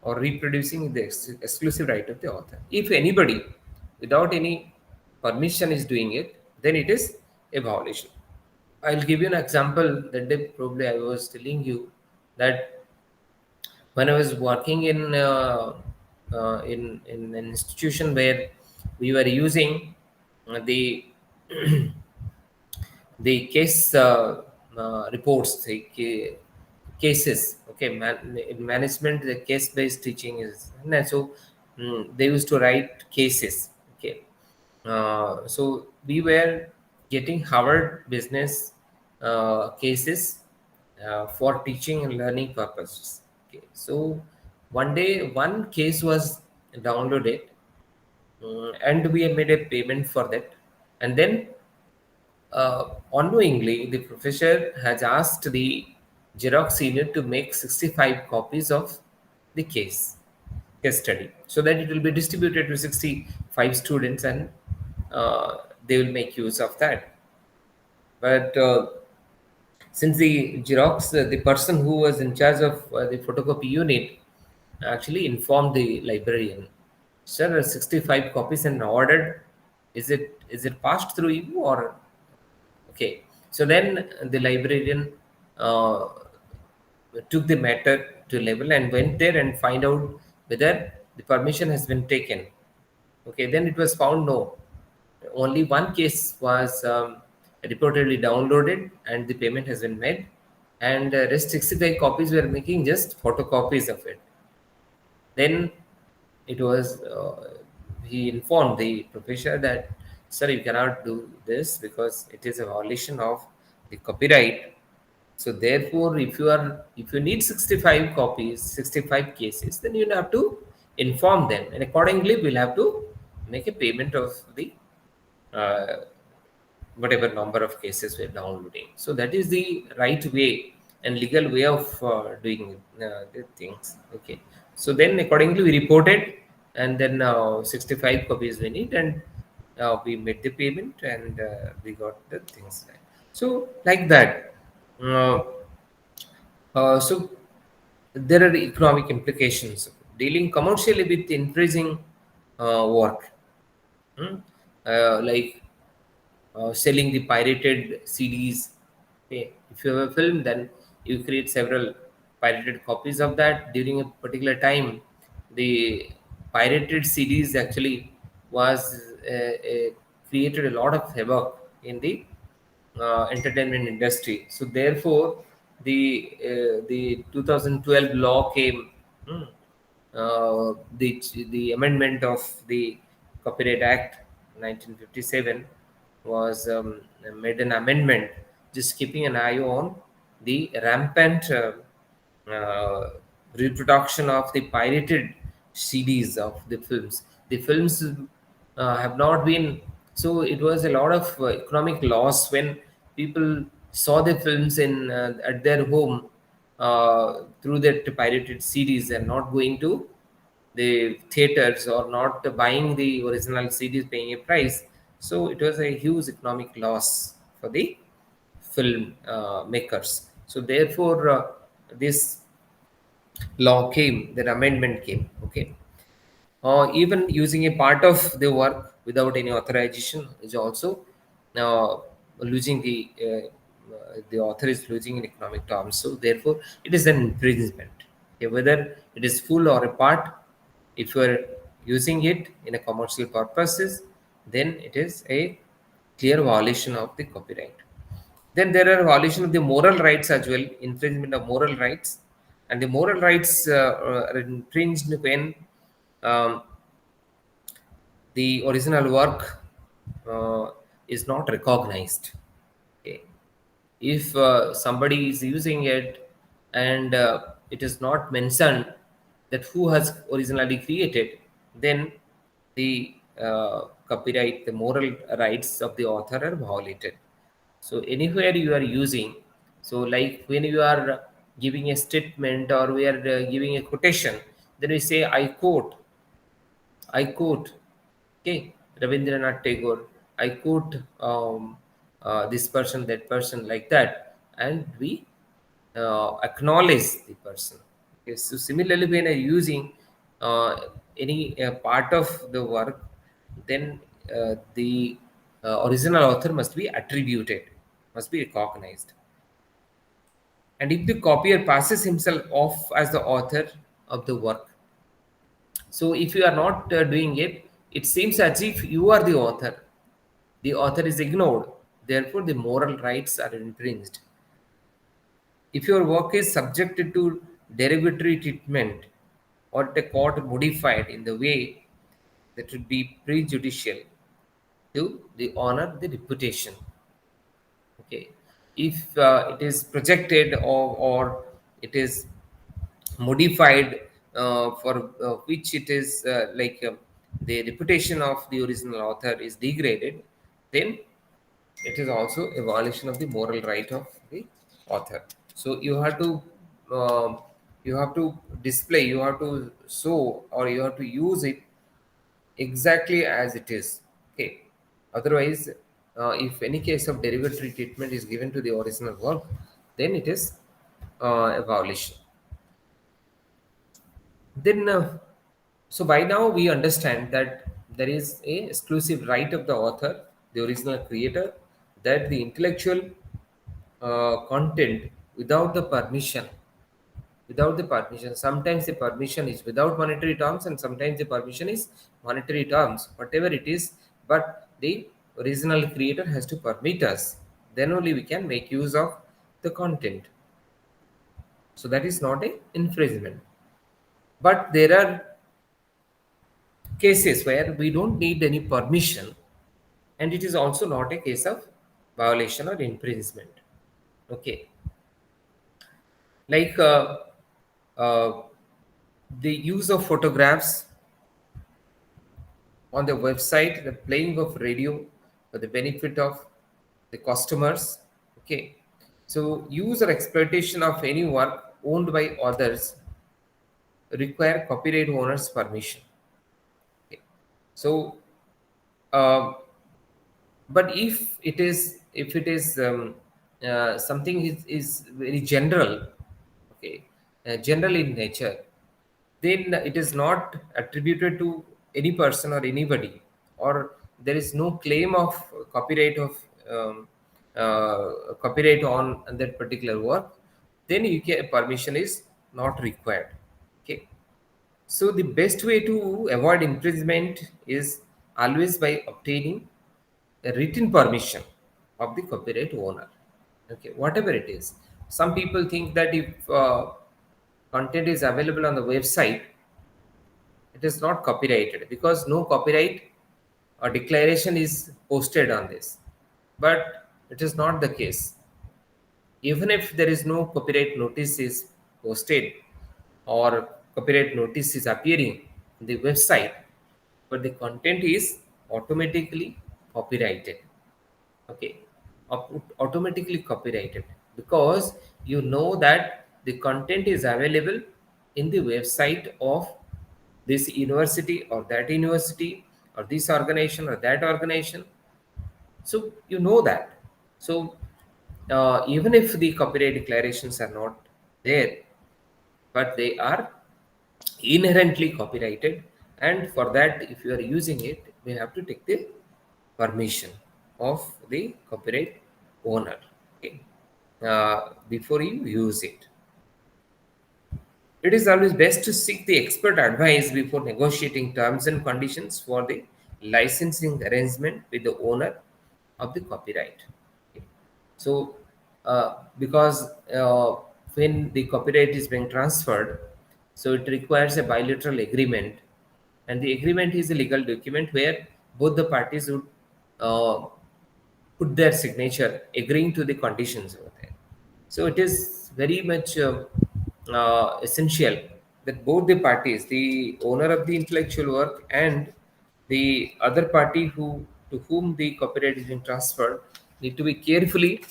or reproducing the exclusive right of the author. If anybody without any permission is doing it, then it is a violation. I'll give you an example. That day probably I was telling you that when I was working in an institution where we were using the the case reports, the cases. Okay, in management, the case-based teaching is, and so they used to write cases. Okay, so we were getting Harvard business cases for teaching and learning purposes. Okay, so one day one case was downloaded, and we had made a payment for that, and then unknowingly, the professor has asked the Xerox senior to make 65 copies of the case study, so that it will be distributed to 65 students, and they will make use of that. But since the Xerox, the person who was in charge of the photocopy unit actually informed the librarian, sir, 65 copies and ordered. Is it passed through you or okay? So then the librarian uh, took the matter to level and went there and find out whether the permission has been taken. Okay, then it was found no. Only one case was reportedly downloaded and the payment has been made, and rest 65 copies were making just photocopies of it. Then it was he informed the professor that, sir, you cannot do this because it is a violation of the copyright. So therefore, if you need 65 copies, 65 cases, then you have to inform them, and accordingly we'll have to make a payment of the uh, whatever number of cases we're downloading. So that is the right way and legal way of doing the things. Okay. So then accordingly we reported, and then 65 copies we need, and we made the payment, and we got the things. So like that. So there are economic implications of dealing commercially with increasing work. Hmm? Like selling the pirated CDs. Okay. If you have a film, then you create several pirated copies of that during a particular time. The pirated CDs actually was created a lot of havoc in the entertainment industry. So therefore, the 2012 law came. The amendment of the Copyright Act 1957 was made an amendment, just keeping an eye on the rampant reproduction of the pirated CDs of the films. The films have not been, so it was a lot of economic loss when people saw the films in at their home through that pirated CDs and not going to the theaters or not buying the original CDs, paying a price. So it was a huge economic loss for the film makers. So therefore, this law came, that amendment came. Okay, even using a part of the work without any authorization is also losing the author is losing in economic terms. So therefore, it is an infringement. Okay, whether it is full or a part, if you are using it in a commercial purposes, then it is a clear violation of the copyright. Then there are violation of the moral rights as well, infringement of moral rights, and the moral rights are infringed when um, the original work is not recognized. Okay. If somebody is using it and it is not mentioned that who has originally created, then the copyright, the moral rights of the author are violated. So anywhere you are using, so like when you are giving a statement or we are giving a quotation, then we say I quote, okay, Rabindranath Tagore. I quote this person, that person, like that, and we acknowledge the person. Okay, so similarly, when I'm using any part of the work, then the original author must be attributed, must be recognized. And if the copier passes himself off as the author of the work, so if you are not doing it, it seems as if you are the author. The author is ignored. Therefore, the moral rights are infringed. If your work is subjected to derogatory treatment or the court modified in the way that would be prejudicial to the honor, the reputation. Okay, if it is projected or it is modified for which it is the reputation of the original author is degraded, then it is also a violation of the moral right of the author. So um, you have to display, you have to show, or you have to use it exactly as it is. Okay. Otherwise, if any case of derogatory treatment is given to the original work, then it is a violation. Then, so by now we understand that there is a exclusive right of the author, the original creator, that the intellectual content without the permission, sometimes the permission is without monetary terms and sometimes the permission is monetary terms, whatever it is, but the original creator has to permit us, then only we can make use of the content. So that is not a infringement. But there are cases where we don't need any permission, and it is also not a case of violation or infringement. Okay, like uh, the use of photographs on the website, the playing of radio for the benefit of the customers. Okay, so use or exploitation of any work owned by others require copyright owner's permission. Okay. So uh, but if it is something is very general, okay, general in nature, then it is not attributed to any person or anybody, or there is no claim of copyright of copyright on that particular work, then you can, permission is not required. Okay, so the best way to avoid imprisonment is always by obtaining a written permission of the copyright owner. Okay, whatever it is. Some people think that if content is available on the website, it is not copyrighted because no copyright or declaration is posted on this. But it is not the case. Even if there is no copyright notice is posted or copyright notice is appearing on the website, but the content is automatically copyrighted. Okay, automatically copyrighted because you know that the content is available in the website of this university or that university or this organization or that organization, so you know that. So even if the copyright declarations are not there, but they are inherently copyrighted, and for that, if you are using it, we have to take the permission of the copyright owner, okay, before you use it. It is always best to seek the expert advice before negotiating terms and conditions for the licensing arrangement with the owner of the copyright. Okay. So, because when the copyright is being transferred, so it requires a bilateral agreement, and the agreement is a legal document where both the parties would uh, put their signature agreeing to the conditions over there. So it is very much essential that both the parties, the owner of the intellectual work and the other party who to whom the copyright is being transferred, need to be carefully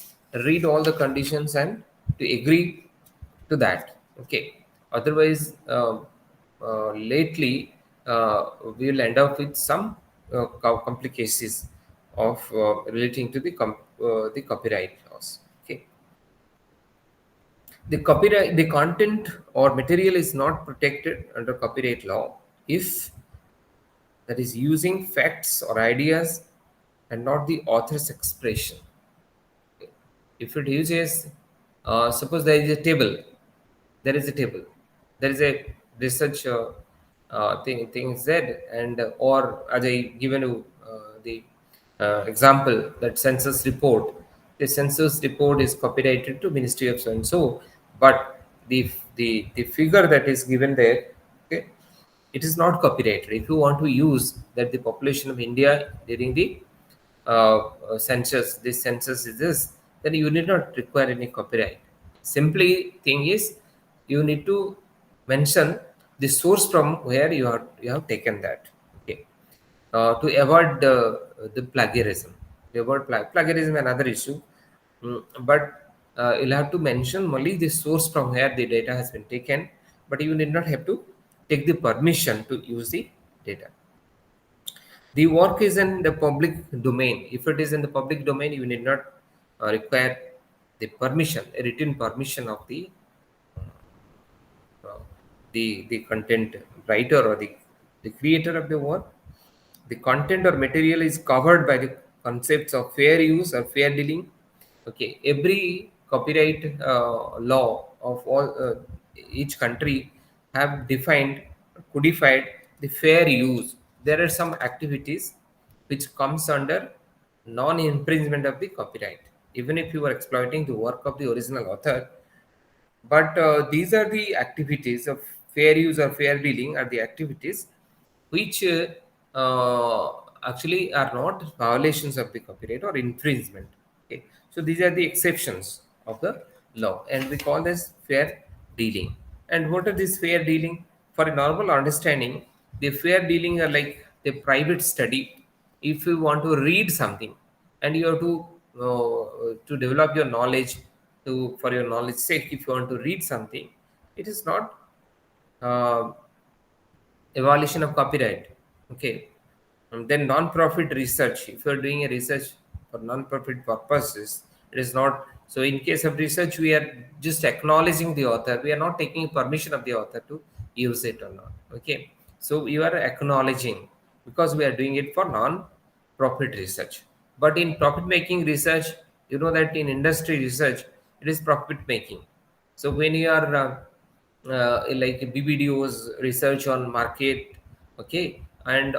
read all the conditions and to agree to that. Okay. Otherwise, lately we will end up with some complications of relating to the copyright laws. Okay. The copyright, the content or material is not protected under copyright law if that is using facts or ideas and not the author's expression. If it uses, suppose there is a table, there is a table, there is a research thing Z, and or as I given you the example that census report, the census report is copyrighted to Ministry of so and so, but the figure that is given there, okay, it is not copyrighted. If you want to use that the population of India during the census, this census is this, then you need not require any copyright. Simply thing is you need to mention the source from where you have taken that. Okay, to avoid the plagiarism. To avoid plagiarism, another issue. But you'll have to mention only the source from where the data has been taken, but you need not have to take the permission to use the data. The work is in the public domain. If it is in the public domain, you need not require the permission, a written permission of uh, the content writer or the creator of the work. The content or material is covered by the concepts of fair use or fair dealing. Okay, every copyright law of all each country have defined, codified the fair use. There are some activities which comes under non-infringement of the copyright, even if you are exploiting the work of the original author. But these are the activities of fair use or fair dealing are the activities which actually are not violations of the copyright or infringement. Okay, so these are the exceptions of the law, and we call this fair dealing. And what are these fair dealing? For a normal understanding, the fair dealing are like the private study. If you want to read something and you have to develop your knowledge, to for your knowledge sake, if you want to read something, it is not uh, a violation of copyright. Okay. Then non-profit research. If you are doing a research for non-profit purposes, it is not. So in case of research, we are just acknowledging the author. We are not taking permission of the author to use it or not. Okay. So you are acknowledging because we are doing it for non-profit research. But in profit-making research, you know that in industry research, it is profit-making. So when you are like BBDO's research on market, okay, and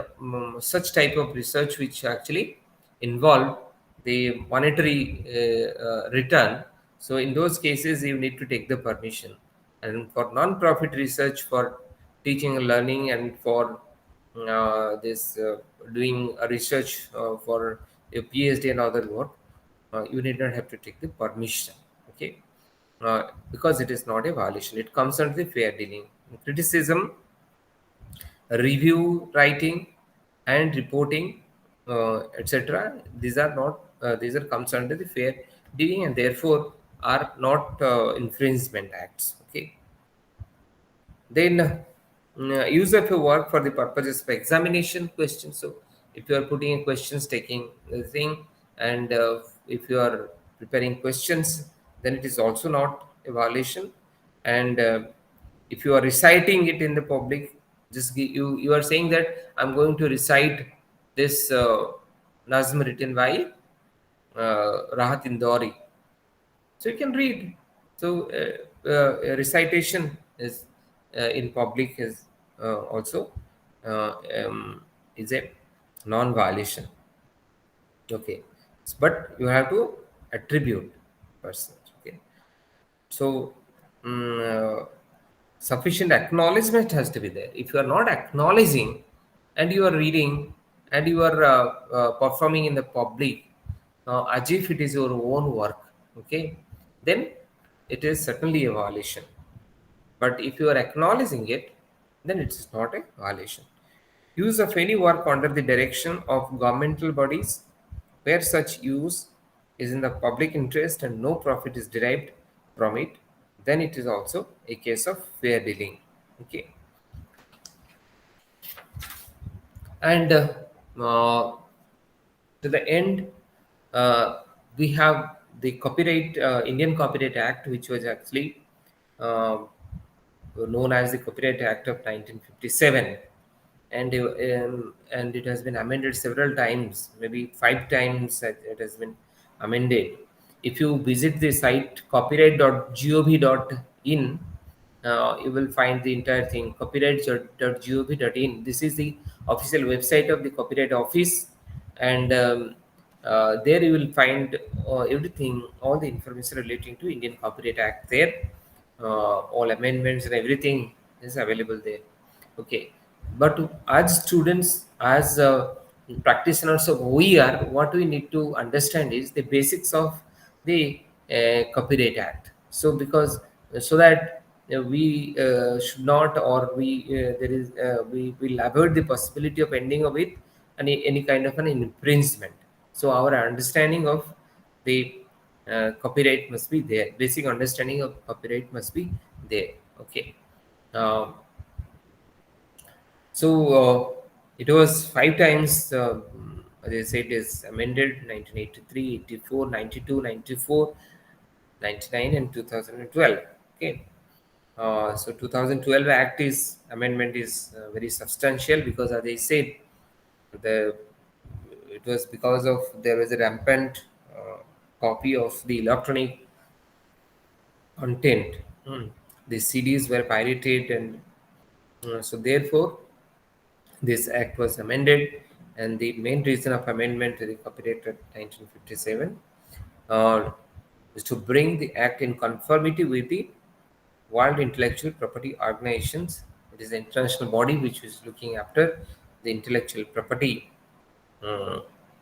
such type of research which actually involve the monetary return. So in those cases, you need to take the permission. And for non-profit research, for teaching and learning, and for this doing a research for a PhD and other work, you need not have to take the permission. Okay, because it is not a violation. It comes under the fair dealing. Criticism, review writing, and reporting, etc. These are not. These are comes under the fair dealing, and therefore are not infringement acts. Okay. Then use of a work for the purposes of examination questions. So if you are putting in questions, taking the thing, and if you are preparing questions, then it is also not a violation. And if you are reciting it in the public, you are saying that I'm going to recite this Nazm written by Rahat Indori, so you can read. So a recitation is in public is also uh, um, is a non-violation. Okay, but you have to attribute person. Okay, so sufficient acknowledgement has to be there. If you are not acknowledging and you are reading and you are performing in the public as if it is your own work, okay, then it is certainly a violation. But if you are acknowledging it, then it is not a violation. Use of any work under the direction of governmental bodies where such use is in the public interest and no profit is derived from it, then it is also a case of fair dealing. Okay. And to the end, we have the Indian Copyright Act, which was actually known as the Copyright Act of 1957, and it has been amended several times, maybe 5 times that it has been amended. If you visit the site copyright.gov.in, you will find the entire thing, copyright.gov.in. This is the official website of the Copyright Office, and there you will find everything, all the information relating to Indian Copyright Act there. All amendments and everything is available there. Okay, but as students, as practitioners of OER, what we need to understand is the basics of the Copyright Act. So because so that we should not, or we will avoid the possibility of ending up with any kind of an infringement. So our understanding of the copyright must be there. Basic understanding of copyright must be there. Okay. Um, so it was 5 times, as I said, is amended: 1983, 84, 92, 94, 99, and 2012. Okay. So 2012 Act is amendment is very substantial, because, as I said, the it was because of there was a rampant copy of the electronic content. The CDs were pirated, and so therefore this act was amended. And the main reason of amendment to the Copyright Act 1957 is to bring the act in conformity with the World Intellectual Property Organizations. It is an international body which is looking after the intellectual property uh,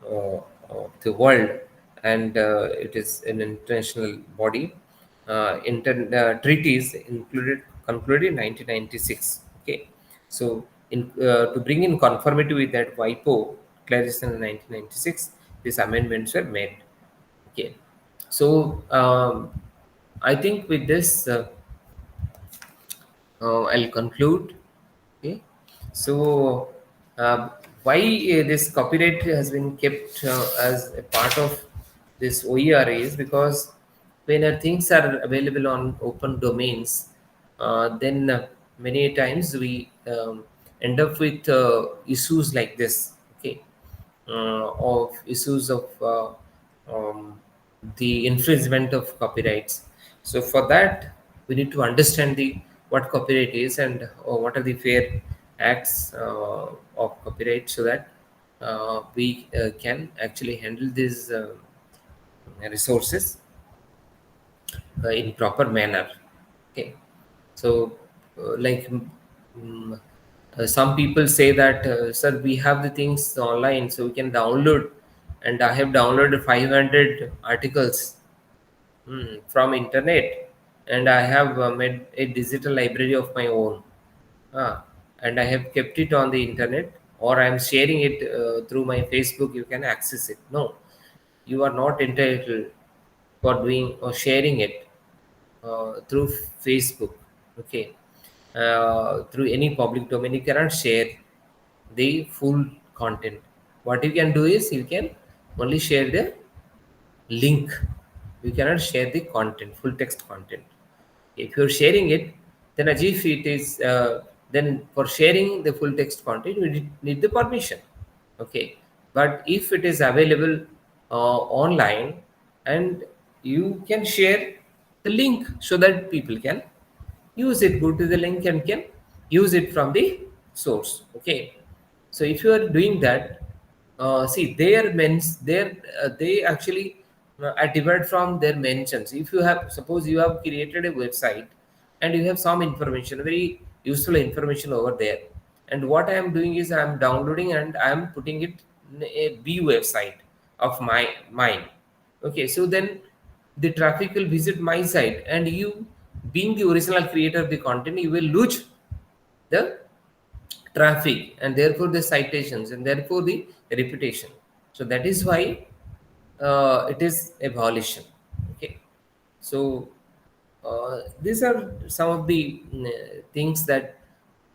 of the world, and it is an international body. Treaties included concluded in 1996. Okay, so to bring in conformity with that WIPO declaration in 1996, these amendments were made. Okay, so I think with this I'll conclude. Okay, so why this copyright has been kept as a part of this OER is because when things are available on open domains, then many times we end up with issues like this. Okay, of issues of the infringement of copyrights. So for that, we need to understand the what copyright is, and what are the fair acts of copyright, so that we can actually handle these resources in proper manner. Okay, so some people say that, sir, we have the things online, so we can download, and I have downloaded 500 articles from internet, and I have made a digital library of my own, and I have kept it on the internet, or I am sharing it through my Facebook. You can access it. No, you are not entitled for doing or sharing it through Facebook. Okay, through any public domain, you cannot share the full content. What you can do is you can only share the link. You cannot share the content, full text content. If you're sharing it, then as if it is, then for sharing the full text content, you need the permission. Okay, but if it is available online, and you can share the link so that people can use it, go to the link and can use it from the source. Okay, so if you are doing that, see their mens their they actually are derived from their mentions. If you have, suppose you have created a website, and you have some information, very useful information over there, and what I am doing is I am downloading and I am putting it in a B website of mine. Okay, so then the traffic will visit my site, and you, being the original creator of the content, you will lose the traffic, and therefore the citations, and therefore the reputation. So that is why it is a violation. Okay, so these are some of the things that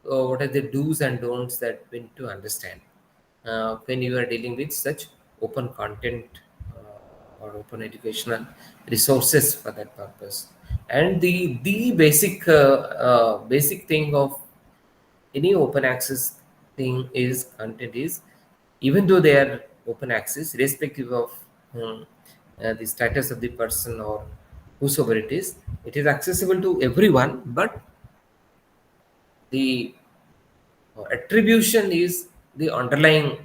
what are the do's and don'ts that we need to understand when you are dealing with such open content or open educational resources for that purpose. And the basic thing of any open access thing is content is, even though they are open access, irrespective of the status of the person or whosoever it is accessible to everyone, but the attribution is the underlying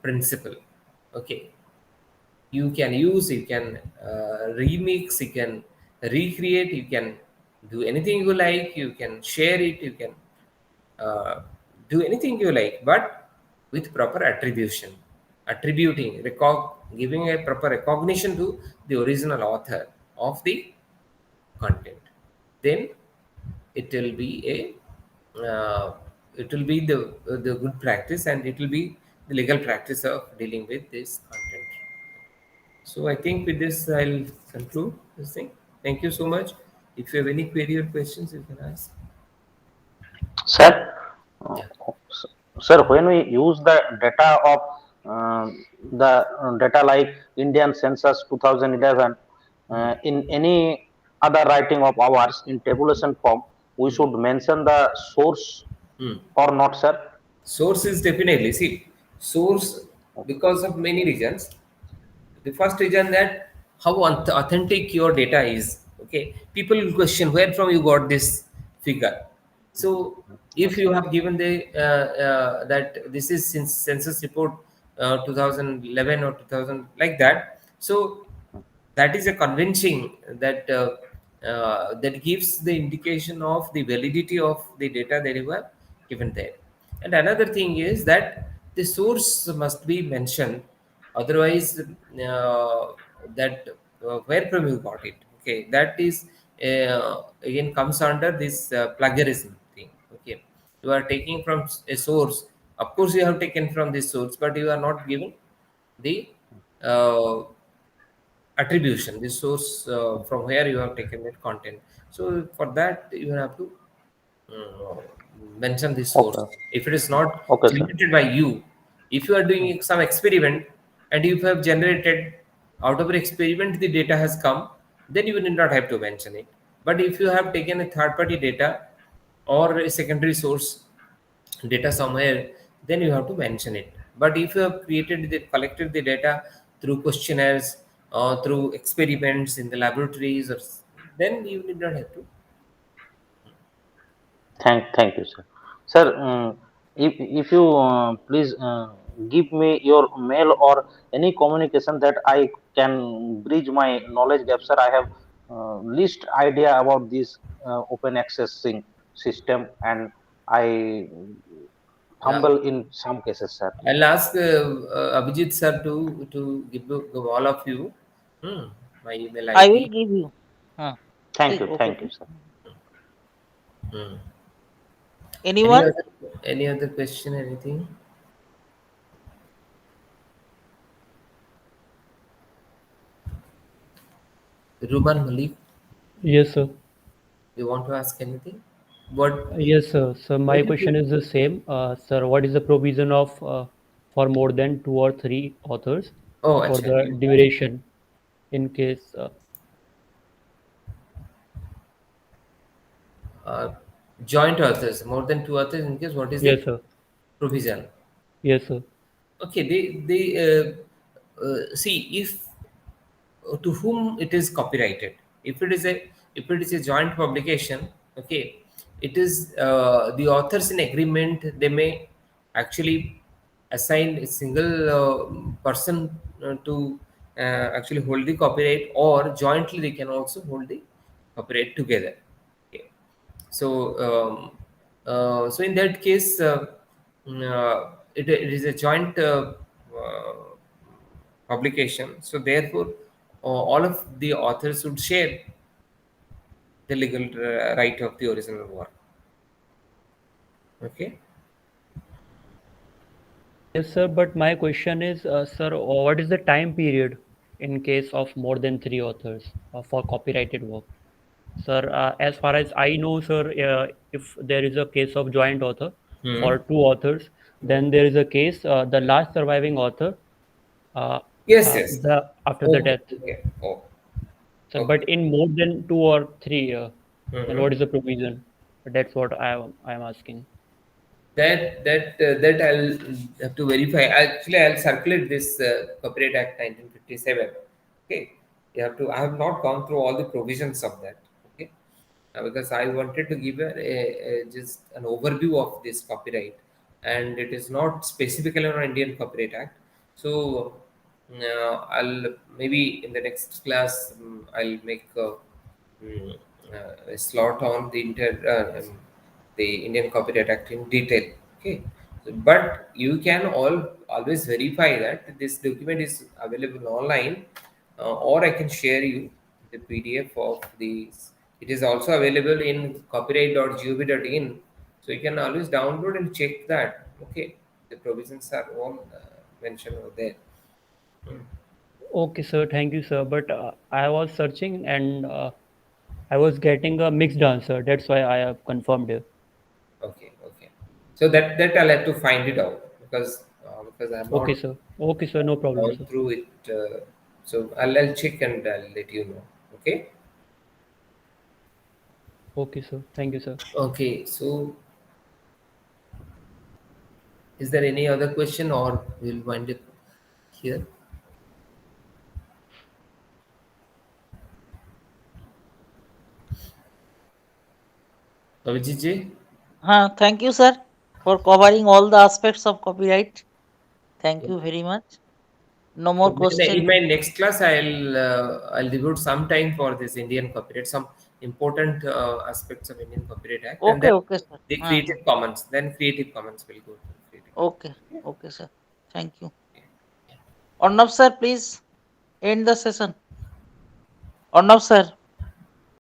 principle. Okay, you can use, you can remix, you can recreate, you can do anything you like, you can share it, you can do anything you like, but with proper attribution, attributing, giving a proper recognition to the original author of the content. Then it will be it will be the good practice, and it will be the legal practice of dealing with this content. So I think with this I'll conclude this thing. Thank you so much. If you have any query or questions, you can ask. Sir, uh, sir, when we use the data of the data like Indian Census 2011 in any other writing of ours in tabulation form, we should mention the source Hmm. or not, sir? Source is definitely, see, source, because of many reasons. The first reason, that how authentic your data is. Okay, people will question where from you got this figure. So if you have given the that this is since census report 2011 or 2000, like that, so that is a convincing that that gives the indication of the validity of the data that you have given there. And another thing is that the source must be mentioned, otherwise that where from you got it, okay, that is again comes under this plagiarism thing. Okay, you are taking from a source, of course you have taken from this source, but you are not giving the uh, attribution, the source from where you have taken that content. So for that you have to uh, mention the source. Okay, If it is not okay, sir. generated by you, if you are doing some experiment and you have generated out of an experiment the data has come, then you need not have to mention it. But if you have taken a third party data or a secondary source data somewhere, then you have to mention it. But if you have collected the data through questionnaires or through experiments in the laboratories, or then you need not have to. Thank you, sir. Sir, if you please give me your mail or any communication that I can bridge my knowledge gap, sir. I have least idea about this open accessing system, and I Yeah, fumble in some cases, sir. I'll ask Abhijit sir to give all of you my email I will ID. give you. Okay. Thank you, sir. Hmm. Any Anyone? other question? Anything? Ruban Malik, Yes, sir. you want to ask anything? What? Yes, sir. So my What did question you? is the same. Sir, what is the provision of for more than two or three authors Oh, for acha, the duration in case? uh, joint authors, more than two authors in case, what is the Yes, sir. provision? Yes, sir. Okay, they see if to whom it is copyrighted. If it is a joint publication, okay, it is the authors in agreement. They may actually assign a single person to actually hold the copyright, or jointly they can also hold the copyright together. Okay. So so in that case it is a joint publication, so therefore all of the authors would share the legal right of the original work. Okay. Yes, sir. But my question is, sir, what is the time period in case of more than three authors for copyrighted work? Sir, as far as I know, sir, if there is a case of joint author Hmm. for two authors, then there is a case, the last surviving author, uh, Yes, yes. the after the Okay, death. okay. Oh. Sir, Okay. but in more than 2 or 3, then Mhm. what is the provision? That's what I am asking. That I'll have to verify. Actually, I'll circulate this Copyright Act 1957. Okay, you have to. I have not gone through all the provisions of that. Okay, because I wanted to give just an overview of this copyright, and it is not specifically on Indian Copyright Act. So I'll maybe in the next class I'll make mm, a slot on the Indian Copyright Act in detail. Okay, but you can always verify that this document is available online, or I can share you the PDF of these. It is also available in copyright.gov.in, so you can always download and check that. Okay, the provisions are all mentioned over there. Okay, sir. Thank you, sir. But I was searching and I was getting a mixed answer. That's why I have confirmed it. Okay, okay. So that I'll have to find it out because I have Okay, not sir. Okay, sir. No problem, gone sir. through it. So I'll check and I'll let you know. Okay. Okay, sir. Thank you, sir. Okay. So is there any other question, or we'll wind it here? Abhijit ji? Thank you, sir, for covering all the aspects of copyright. Thank you very much. No So more in question. my next class, I'll devote some time for this Indian copyright, some important aspects of Indian Copyright Act, and Okay, then okay, sir. the Creative Commons. Then Creative Commons will go to Creative Okay, okay, sir. Thank you. Arnav sir, please end the session. Arnav sir.